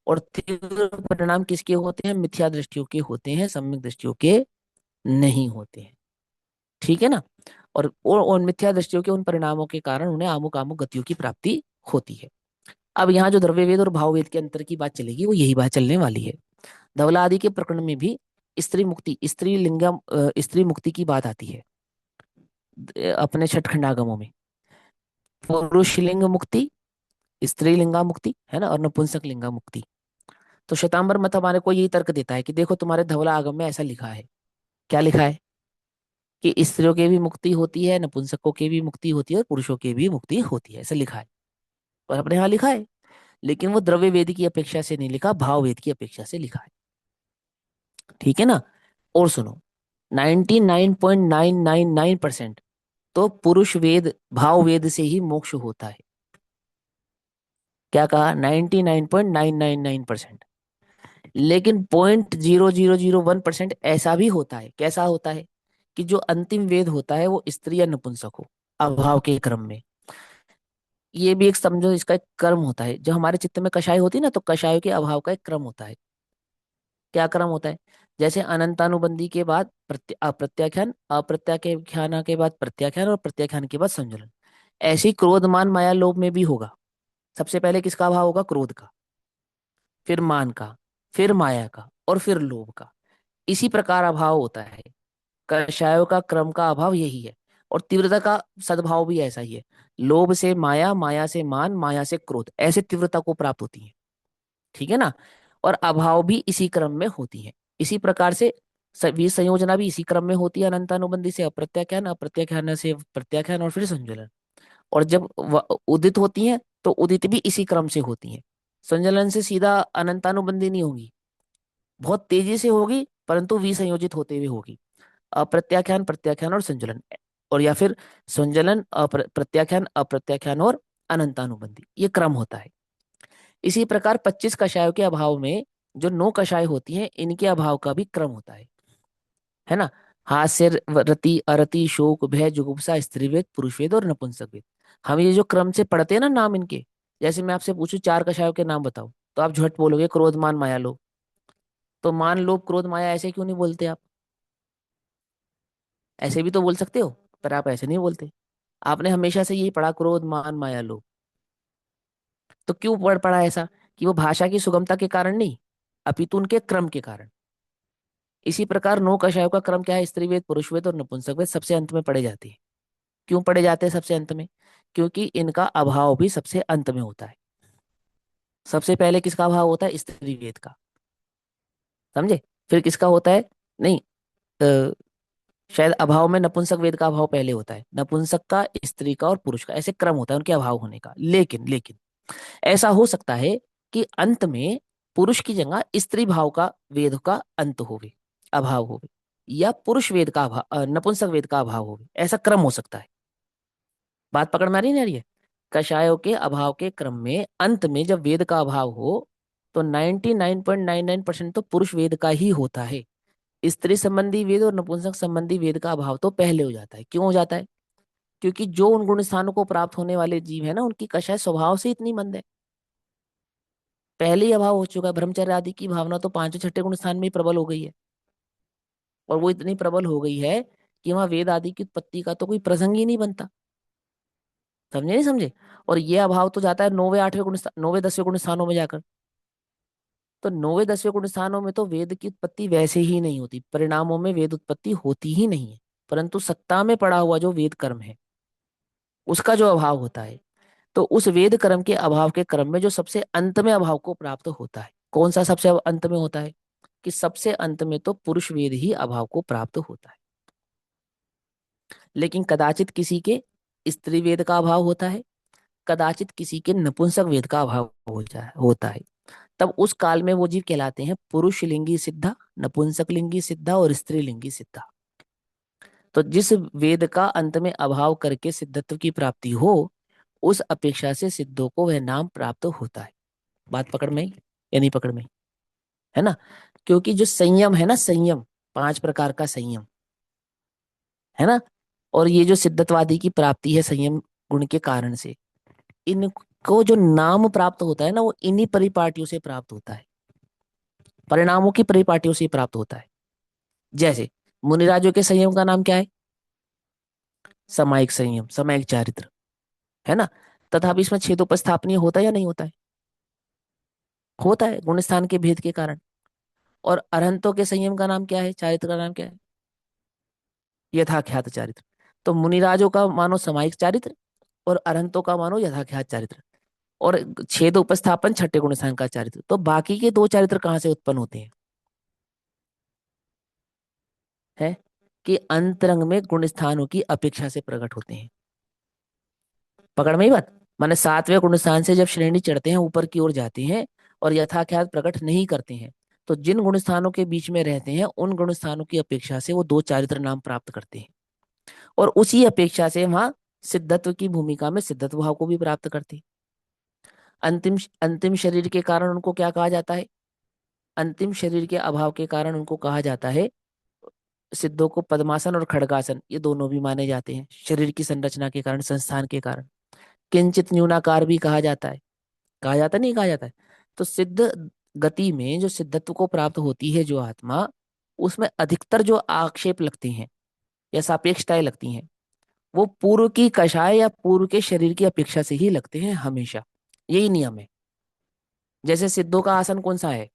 और तीव्र परिणाम किसके होते हैं? मिथ्या दृष्टियों के होते हैं, सम्यक दृष्टियों के नहीं होते हैं। ठीक है ना। और मिथ्या दृष्टियों के उन परिणामों के कारण उन्हें आमुक आमुक गतियों की प्राप्ति होती है। अब यहाँ जो द्रव्यवेद और भाववेद के अंतर की बात चलेगी, वो यही बात चलने वाली है। धवला आदि के प्रकरण में भी स्त्री मुक्ति, स्त्री मुक्ति की बात आती है अपने छठ खंडागमों में। पुरुष लिंग मुक्ति, स्त्री लिंगा मुक्ति, है ना, और नपुंसक लिंगा मुक्ति। तो श्वेतांबर मत हमारे को यही तर्क देता है कि देखो तुम्हारे धवला आगम में ऐसा लिखा है। क्या लिखा है? कि स्त्रियों की भी मुक्ति होती है, नपुंसकों की भी मुक्ति होती है, और पुरुषों की भी मुक्ति होती है, ऐसा लिखा है। और अपने यहाँ लिखा है, लेकिन वो द्रव्य वेद की अपेक्षा से नहीं लिखा, भाव वेद की अपेक्षा से लिखा है। ठीक है ना। और सुनो, 99.999% तो पुरुष वेद भाव वेद से ही मोक्ष होता है। क्या कहा? 99.999%। लेकिन 0.0001% ऐसा भी होता है। कैसा होता है? कि जो अंतिम वेद होता है वो स्त्री या नपुंसक हो अभाव के क्रम में। ये भी एक समझो, इसका एक क्रम होता है। जब हमारे चित्त में कषाय होती है ना, तो कषायों के अभाव का एक क्रम होता है। क्या क्रम होता है? जैसे अनंतानुबंधी के बाद अप्रत्याख्यान, अप्रत्याख्यान के बाद प्रत्याख्यान, और प्रत्याख्यान के बाद संजुलन। ऐसे ही क्रोधमान माया लोभ में भी होगा। सबसे पहले किसका अभाव होगा? क्रोध का, फिर मान का, फिर माया का, और फिर लोभ का। इसी प्रकार अभाव होता है। कषायों का क्रम का अभाव यही है। और तीव्रता का सद्भाव भी ऐसा ही है। लोभ से माया, माया से मान, माया से क्रोध, ऐसे तीव्रता को प्राप्त होती है। ठीक है ना। और अभाव भी इसी क्रम में होती है। इसी प्रकार से सभी संयोजना भी इसी क्रम में होती है। अनंतानुबंधी से अप्रत्याख्यान, अप्रत्याख्यान से प्रत्याख्यान, और फिर संजुलन। और जब उदित होती हैं तो उदित भी इसी क्रम से होती हैं। संजलन से सीधा अनंतानुबंधी नहीं होगी, बहुत तेजी से होगी, परंतु विसंयोजित होते हुए होगी। अप्रत्याख्यान, प्रत्याख्यान और संजलन, और या फिर संजलन, प्रत्याख्यान, अप्रत्याख्यान और अनंतानुबंधी, ये क्रम होता है। इसी प्रकार 25 कषायों के अभाव में जो 9 कषाय होती हैं, इनके अभाव का भी क्रम होता है ना। हास्य, रति, अरति, शोक, भय, जुगुप्सा, स्त्रीवेद, पुरुषवेद और नपुंसकवेद। हम ये जो क्रम से पढ़ते हैं ना नाम इनके, जैसे मैं आपसे पूछूं 4 कषायों के नाम बताओ, तो आप झट बोलोगे क्रोध, मान, माया, लोभ। तो मान, लोभ, क्रोध, माया ऐसे क्यों नहीं बोलते आप? ऐसे भी तो बोल सकते हो, पर आप ऐसे नहीं बोलते। आपने हमेशा से यही पढ़ा, क्रोध, मान, माया, लोभ। तो क्यों पढ़ा ऐसा? कि वो भाषा की सुगमता के कारण नहीं, अपितु उनके क्रम के कारण। इसी प्रकार 9 कषायों का क्रम क्या है? स्त्रीवेद, पुरुषवेद और नपुंसकवेद सबसे अंत में पढ़े जाते हैं। क्यों पढ़े जाते हैं सबसे अंत में? क्योंकि इनका अभाव भी सबसे अंत में होता है। सबसे पहले किसका अभाव होता है? स्त्रीवेद का। समझे? फिर किसका होता है? नहीं, शायद अभाव में नपुंसक वेद का अभाव पहले होता है, नपुंसक का, स्त्री का और पुरुष का, ऐसे क्रम होता है उनके अभाव होने का। लेकिन लेकिन ऐसा हो सकता है कि अंत में पुरुष की जगह स्त्री भाव का वेद का अंत होवे, अभाव होवे, या पुरुष वेद का अभाव, नपुंसक वेद का अभाव होवे, ऐसा क्रम हो सकता है। बात पकड़ में आ रही है? कषायों के अभाव के क्रम में अंत में जब वेद का अभाव हो, तो 99.99% तो पुरुष वेद का ही होता है। स्त्री संबंधी वेद और नपुंसक संबंधी वेद का अभाव तो पहले हो जाता है। क्यों हो जाता है? क्योंकि जो उन गुण स्थानों को प्राप्त होने वाले जीव है ना, उनकी कषाय स्वभाव से इतनी मंद है, पहले ही अभाव हो चुका है। ब्रह्मचर्य आदि की भावना तो पांचवें छठे गुण स्थान में ही प्रबल हो गई है। और वो इतनी प्रबल हो गई है कि वहां वेद आदि की उत्पत्ति का तो कोई प्रसंग ही नहीं बनता। समझे नहीं समझे? और ये अभाव तो जाता है 9वें 8वें गुण, 9वें 10वें गुण स्थानों में जाकर। तो 9वें 10वें गुण स्थानों में तो वेद की उत्पत्ति वैसे ही नहीं होती, परिणामों में वेद उत्पत्ति होती ही नहीं है। परंतु सत्ता में पड़ा हुआ जो वेद कर्म है, उसका जो अभाव होता है, तो उस वेद कर्म के अभाव के क्रम में जो सबसे अंत में अभाव को प्राप्त होता है, कौन सा सबसे अंत में होता है? कि सबसे अंत में तो पुरुष वेद ही अभाव को प्राप्त होता है। लेकिन कदाचित किसी के स्त्री वेद का अभाव होता है, कदाचित किसी के नपुंसक वेद का अभाव होता है। तब उस काल में वो जीव कहलाते हैं पुरुष लिंगी सिद्धा, नपुंसक लिंगी सिद्धा और स्त्रीलिंगी सिद्धा। तो जिस वेद का अंत में अभाव करके सिद्धत्व की प्राप्ति हो, उस अपेक्षा से सिद्धों को वह नाम प्राप्त होता है। बात पकड़ में आई या नहीं पकड़ में आई? है ना। क्योंकि जो संयम है ना, संयम, 5 प्रकार का संयम है ना, और ये जो सिद्धत्वादि की प्राप्ति है संयम गुण के कारण से, इन को जो नाम प्राप्त होता है ना, वो इन्हीं परिपाटियों से प्राप्त होता है, परिणामों की परिपाटियों से प्राप्त होता है। जैसे मुनिराजों के संयम का नाम क्या है? सामायिक संयम, सामायिक चारित्र, है ना। तथापि इसमें छेदोपस्थापनीय होता है या नहीं होता है? होता है, गुण स्थान के भेद के कारण। और अरहंतों के संयम का नाम क्या है, चारित्र का नाम क्या है? यथाख्यात चारित्र। तो मुनिराजों का मानो सामायिक चारित्र, और अरहंतों का मानो यथाख्यात चारित्र, और छेद उपस्थापन छठे गुण स्थान का चारित्र। तो बाकी के दो चारित्र कहाँ से उत्पन्न होते हैं? है कि अंतरंग में गुण स्थानों की अपेक्षा से प्रकट होते हैं। पकड़ में ही बात। माने सातवें गुण स्थान से जब श्रेणी चढ़ते हैं, ऊपर की ओर जाते हैं और यथाख्यात प्रकट नहीं करते हैं, तो जिन गुण स्थानों के बीच में रहते हैं उन गुण स्थानों की अपेक्षा से वो दो चारित्र नाम प्राप्त करते हैं, और उसी अपेक्षा से वहां सिद्धत्व की भूमिका में सिद्धत्व भाव को भी प्राप्त करते हैं। अंतिम अंतिम शरीर के कारण उनको क्या कहा जाता है? अंतिम शरीर के अभाव के कारण उनको कहा जाता है, सिद्धों को पद्मासन और खड़गासन, ये दोनों भी माने जाते हैं शरीर की संरचना के कारण, संस्थान के कारण। किंचित न्यूनाकार भी कहा जाता है, कहा जाता नहीं कहा जाता है। तो सिद्ध गति में जो सिद्धत्व को प्राप्त होती है जो आत्मा, उसमें अधिकतर जो आक्षेप लगते हैं या सापेक्षताएं लगती हैं, वो पूर्व की कषाय या पूर्व के शरीर की अपेक्षा से ही लगते हैं हमेशा। यही नियम है। जैसे सिद्धों का आसन कौन सा है?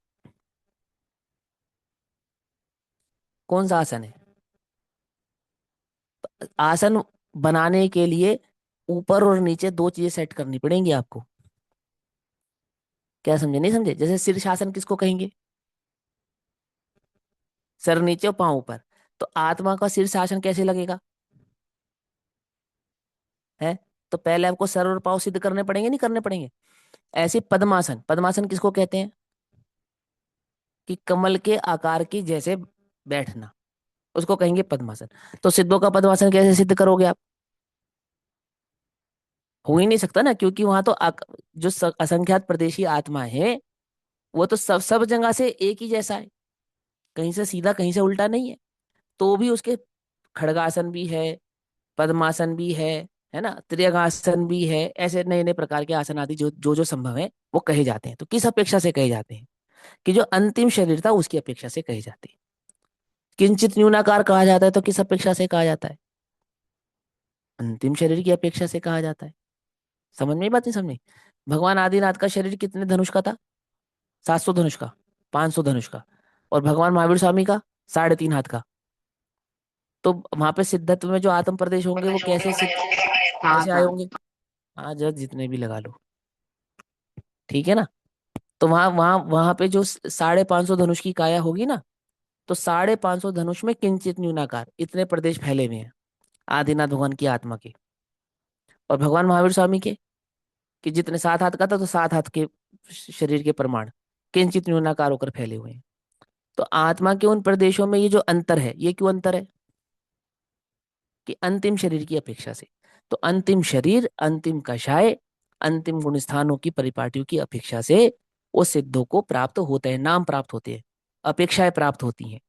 कौन सा आसन है? आसन बनाने के लिए ऊपर और नीचे दो चीजें सेट करनी पड़ेंगी आपको। क्या समझे, नहीं समझे? जैसे शीर्षासन किसको कहेंगे? सर नीचे और पांव ऊपर। तो आत्मा का शीर्षासन कैसे लगेगा? है, तो पहले आपको सर और पांव सिद्ध करने पड़ेंगे, नहीं करने पड़ेंगे? ऐसे पद्मासन, पद्मासन किसको कहते हैं? कि कमल के आकार की जैसे बैठना, उसको कहेंगे पद्मासन। तो सिद्धों का पद्मासन कैसे सिद्ध करोगे आप? हो ही नहीं सकता ना, क्योंकि वहां तो जो असंख्यात प्रदेशी आत्मा है, वो तो सब जगह से एक ही जैसा है, कहीं से सीधा कहीं से उल्टा नहीं है। तो भी उसके खड़गासन भी है, पद्मासन भी है ना, त्रियगासन भी है, ऐसे नए नए प्रकार के आसन आदि जो जो जो संभव है वो कहे जाते हैं। तो किस अपेक्षा से कहे जाते हैं? कि जो अंतिम शरीर था उसकी अपेक्षा से कहे जाते हैं। किंचित न्यूनाकार कहा जाता है तो किस अपेक्षा से कहा जाता है? अंतिम शरीर की अपेक्षा से कहा जाता है। समझ में ही बात नहीं समझ में? भगवान आदिनाथ का शरीर कितने धनुष का था? 700 धनुष का, 500 धनुष का। और भगवान महावीर स्वामी का 3.5 हाथ का। तो वहां पे सिद्धत्व में जो आत्म प्रदेश होंगे वो कैसे सिद्ध, हाँ कैसे आए हाँ। होंगे? हाँ, जब जितने भी लगा लो, ठीक है ना। तो वहां वहां वहां पे जो 550 धनुष की काया होगी ना, तो 550 धनुष में किंचित न्यूनाकार इतने प्रदेश फैले हुए हैं आदिनाथ भगवान की आत्मा के। और भगवान महावीर स्वामी के कि जितने 7 हाथ का था, तो 7 हाथ के शरीर के प्रमाण किंचित न्यूनाकार होकर फैले हुए हैं। तो आत्मा के उन प्रदेशों में ये जो अंतर है, ये क्यों अंतर है? कि अंतिम शरीर की अपेक्षा से। तो अंतिम शरीर, अंतिम कषाय, अंतिम गुण स्थानों की परिपाटियों की अपेक्षा से वो सिद्धों को प्राप्त होते हैं, नाम प्राप्त होते हैं, अपेक्षाएं प्राप्त होती हैं।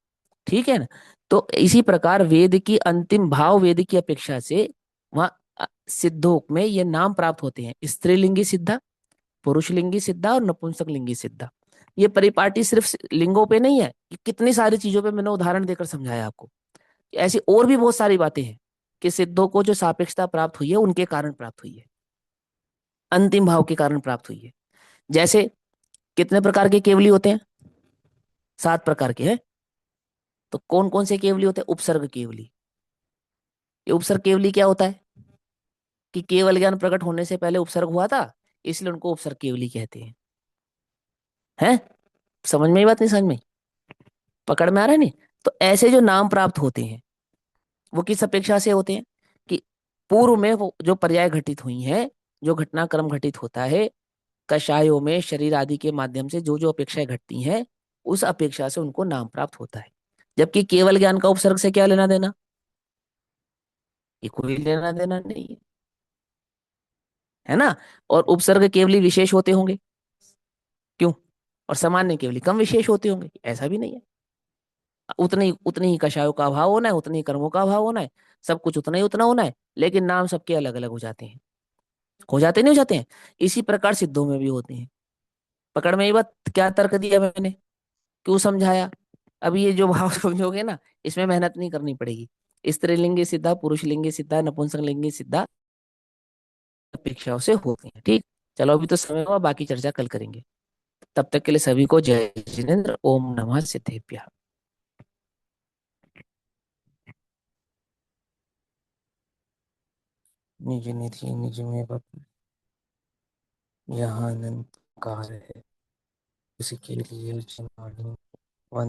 ठीक है ना। तो इसी प्रकार वेद की अंतिम भाव, वेद की अपेक्षा से वहां सिद्धों में ये नाम प्राप्त होते हैं, स्त्रीलिंगी सिद्धा, पुरुष लिंगी सिद्धा और नपुंसक लिंगी सिद्धा। ये परिपाटी सिर्फ लिंगों पे नहीं है, कि कितनी सारी चीजों पे मैंने उदाहरण देकर समझाया आपको। ऐसी और भी बहुत सारी बातें हैं कि सिद्धों को जो सापेक्षता प्राप्त हुई है उनके कारण प्राप्त हुई है, अंतिम भाव के कारण प्राप्त हुई है। जैसे कितने प्रकार के केवली होते हैं? 7 प्रकार के हैं। तो कौन कौन से केवली होते हैं? उपसर्ग केवली। ये उपसर्ग केवली क्या होता है? कि केवल ज्ञान प्रकट होने से पहले उपसर्ग हुआ था, इसलिए उनको उपसर्ग केवली कहते हैं। समझ में ही बात नहीं समझ में? पकड़ में आ रहा है नहीं? तो ऐसे जो नाम प्राप्त होते हैं वो किस अपेक्षा से होते हैं? कि पूर्व में वो जो पर्याय घटित हुई हैं, जो घटनाक्रम घटित होता है कषायों में शरीर आदि के माध्यम से, जो जो अपेक्षाएं घटती हैं, उस अपेक्षा से उनको नाम प्राप्त होता है। जबकि केवल ज्ञान का उपसर्ग से क्या लेना देना? ये कोई लेना देना नहीं है, है ना। और उपसर्ग केवली विशेष होते होंगे, क्यों? और सामान्य केवली कम विशेष होते होंगे, ऐसा भी नहीं है। उतनी उतनी ही कषायों का अभाव होना है, उतनी ही कर्मों का अभाव होना है, सब कुछ उतना ही उतना होना है, लेकिन नाम सबके अलग अलग हो जाते हैं। हो जाते नहीं हो जाते हैं, इसी प्रकार सिद्धों में भी होते हैं। पकड़ में ये बात, क्या तर्क दिया मैंने, क्यों समझाया। अभी ये जो भाव समझोगे ना, इसमें मेहनत नहीं करनी पड़ेगी। स्त्रीलिंगी सिद्धा, पुरुषलिंगी सिद्धा, नपुंसकलिंगी सिद्धा अपेक्षाओं से होते हैं। ठीक, चलो अभी तो समय हुआ, बाकी चर्चा कल करेंगे। तब तक के लिए सभी को जय जिनेन्द्र, ओम नमः सिद्धेभ्यः। निज निधि निज में बप, यहाँ अनंत कार है, उसके लिए क्षमाणु वंदे।